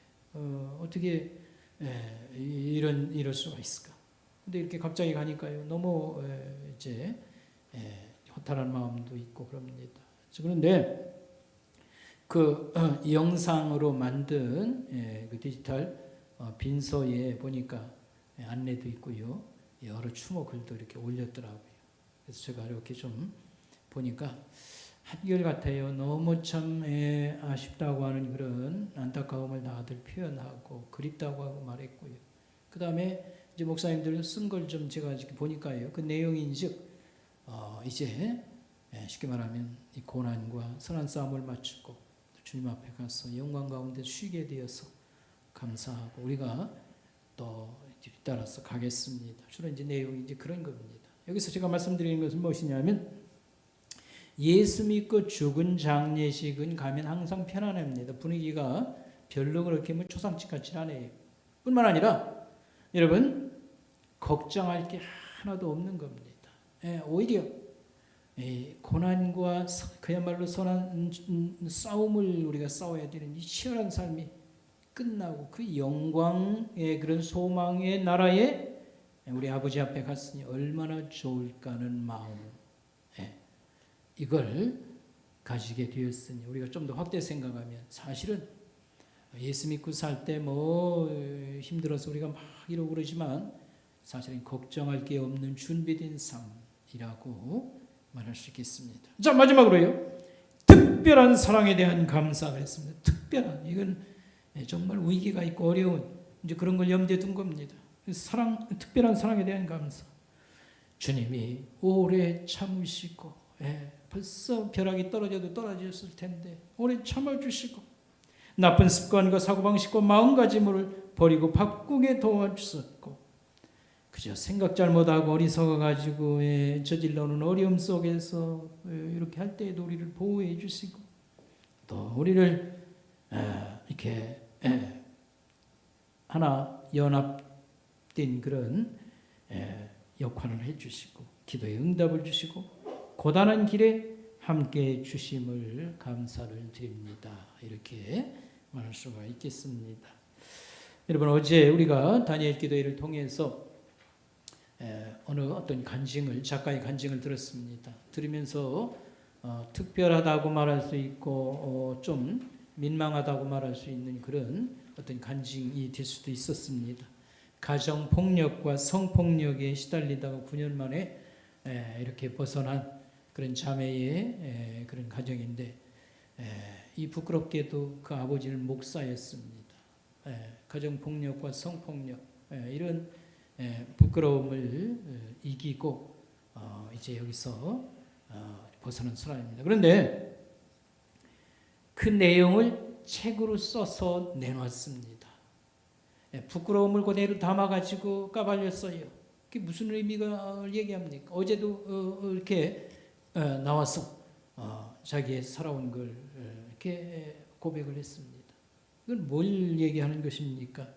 어떻게 이럴 수가 있을까? 근데 이렇게 갑자기 가니까요 너무 이제 허탈한 마음도 있고 그럽니다. 그런데 그 영상으로 만든 그 디지털 빈서에 보니까 안내도 있고요, 여러 추모 글도 이렇게 올렸더라고요. 그래서 제가 이렇게 좀 보니까 한결같아요. 너무 참 아쉽다고 하는 그런 안타까움을 다들 표현하고 그립다고 하고 말했고요. 그 다음에 이제 목사님들 쓴 걸 좀 제가 보니까요, 그 내용인즉 이제 쉽게 말하면 이 고난과 선한 싸움을 마치고 주님 앞에 가서 영광 가운데 쉬게 되어서 감사하고 우리가 또 뒤따라서 가겠습니다. 주로 이제 내용이 이제 그런 겁니다. 여기서 제가 말씀드리는 것은 무엇이냐면, 예수 믿고 죽은 장례식은 가면 항상 편안합니다. 분위기가 별로 그렇게 뭐 초상집 같지 않아요. 뿐만 아니라 여러분 걱정할 게 하나도 없는 겁니다. 오히려 고난과 그야말로 선한 싸움을 우리가 싸워야 되는 이 치열한 삶이 끝나고 그 영광의 그런 소망의 나라에 우리 아버지 앞에 갔으니 얼마나 좋을까 하는 마음, 이걸 가지게 되었으니 우리가 좀 더 확대 생각하면 사실은 예수 믿고 살 때 뭐 힘들어서 우리가 막 이러고 그러지만 사실은 걱정할 게 없는 준비된 삶이라고 말할 수 있겠습니다. 자, 마지막으로요, 특별한 사랑에 대한 감사를 했습니다. 특별한, 이건 정말 위기가 있고 어려운 이제 그런 걸 염두에 둔 겁니다. 특별한 사랑에 대한 감사. 주님이 오래 참으시고 벌써 벼락이 떨어져도 떨어졌을 텐데 오래 참아주시고 나쁜 습관과 사고방식과 마음가짐을 버리고 바꾸게 도와주셨고, 그저 생각 잘못하고 어리석어가지고 저질러오는 어려움 속에서 이렇게 할 때에도 우리를 보호해 주시고 또 우리를 이렇게 하나 연합된 그런 역할을 해주시고 기도에 응답을 주시고 고단한 길에 함께해 주심을 감사를 드립니다. 이렇게 말할 수가 있겠습니다. 여러분, 어제 우리가 다니엘 기도회를 통해서 어느 어떤 작가의 간증을 들었습니다. 들으면서 특별하다고 말할 수 있고 좀 민망하다고 말할 수 있는 그런 어떤 간증이 될 수도 있었습니다. 가정폭력과 성폭력에 시달리다가 9년 만에 이렇게 벗어난 그런 자매의 그런 가정인데, 이 부끄럽게도 그 아버지는 목사였습니다. 가정폭력과 성폭력 이런 부끄러움을 이기고 이제 여기서 벗어난 사람입니다. 그런데 그 내용을 책으로 써서 내놨습니다. 부끄러움을 그대로 담아가지고 까발렸어요. 그게 무슨 의미가 얘기합니까? 어제도 이렇게 나와서 자기의 살아온 걸 이렇게 고백을 했습니다. 이건 뭘 얘기하는 것입니까?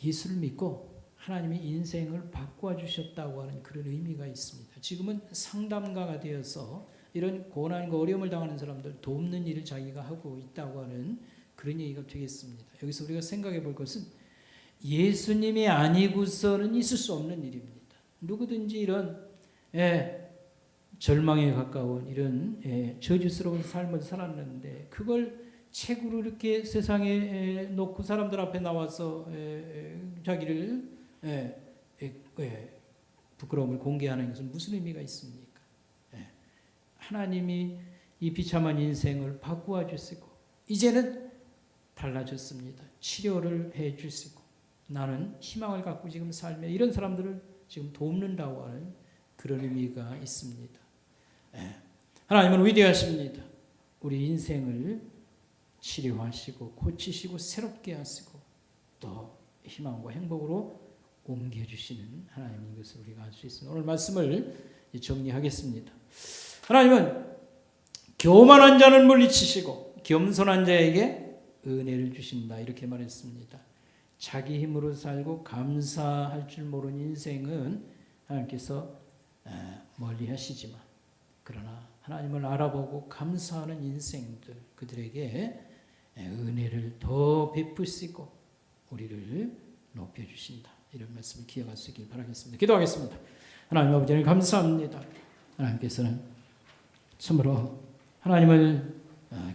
예수를 믿고 하나님이 인생을 바꿔 주셨다고 하는 그런 의미가 있습니다. 지금은 상담가가 되어서 이런 고난과 어려움을 당하는 사람들 돕는 일을 자기가 하고 있다고 하는 그런 얘기가 되겠습니다. 여기서 우리가 생각해 볼 것은 예수님이 아니고서는 있을 수 없는 일입니다. 누구든지 이런 절망에 가까운 이런 저주스러운 삶을 살았는데 그걸 책으로 이렇게 세상에 놓고 사람들 앞에 나와서 자기를 부끄러움을 공개하는 것은 무슨 의미가 있습니까? 하나님이 이 비참한 인생을 바꾸어 주시고 이제는 달라졌습니다. 치료를 해 주시고 나는 희망을 갖고 지금 삶에 이런 사람들을 지금 돕는다고 하는 그런 의미가 있습니다. 하나님은 위대하십니다. 우리 인생을 치료하시고 고치시고 새롭게 하시고 또 희망과 행복으로 옮겨주시는 하나님인 것을 우리가 알 수 있습니다. 오늘 말씀을 정리하겠습니다. 하나님은 교만한 자는 물리치시고 겸손한 자에게 은혜를 주신다 이렇게 말했습니다. 자기 힘으로 살고 감사할 줄 모르는 인생은 하나님께서 멀리 하시지만 그러나 하나님을 알아보고 감사하는 인생들 그들에게 은혜를 더 베푸시고 우리를 높여주신다. 이런 말씀을 기억할 수 있길 바라겠습니다. 기도하겠습니다. 하나님 아버지 감사합니다. 하나님께서는 참으로 하나님을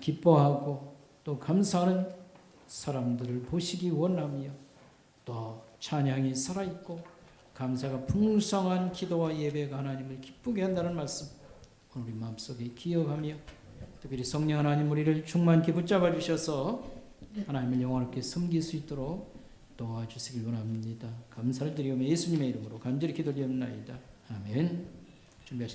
기뻐하고 또 감사하는 사람들을 보시기 원하며 또 찬양이 살아있고 감사가 풍성한 기도와 예배가 하나님을 기쁘게 한다는 말씀 우리 마음속에 기억하며 특별히 성령 하나님 우리를 충만히 붙잡아 주셔서 하나님을 영원하게 섬길 수 있도록 도와주시길 원합니다. 감사를 드리며 예수님의 이름으로 간절히 기도드리옵나이다. 아멘. 준비하신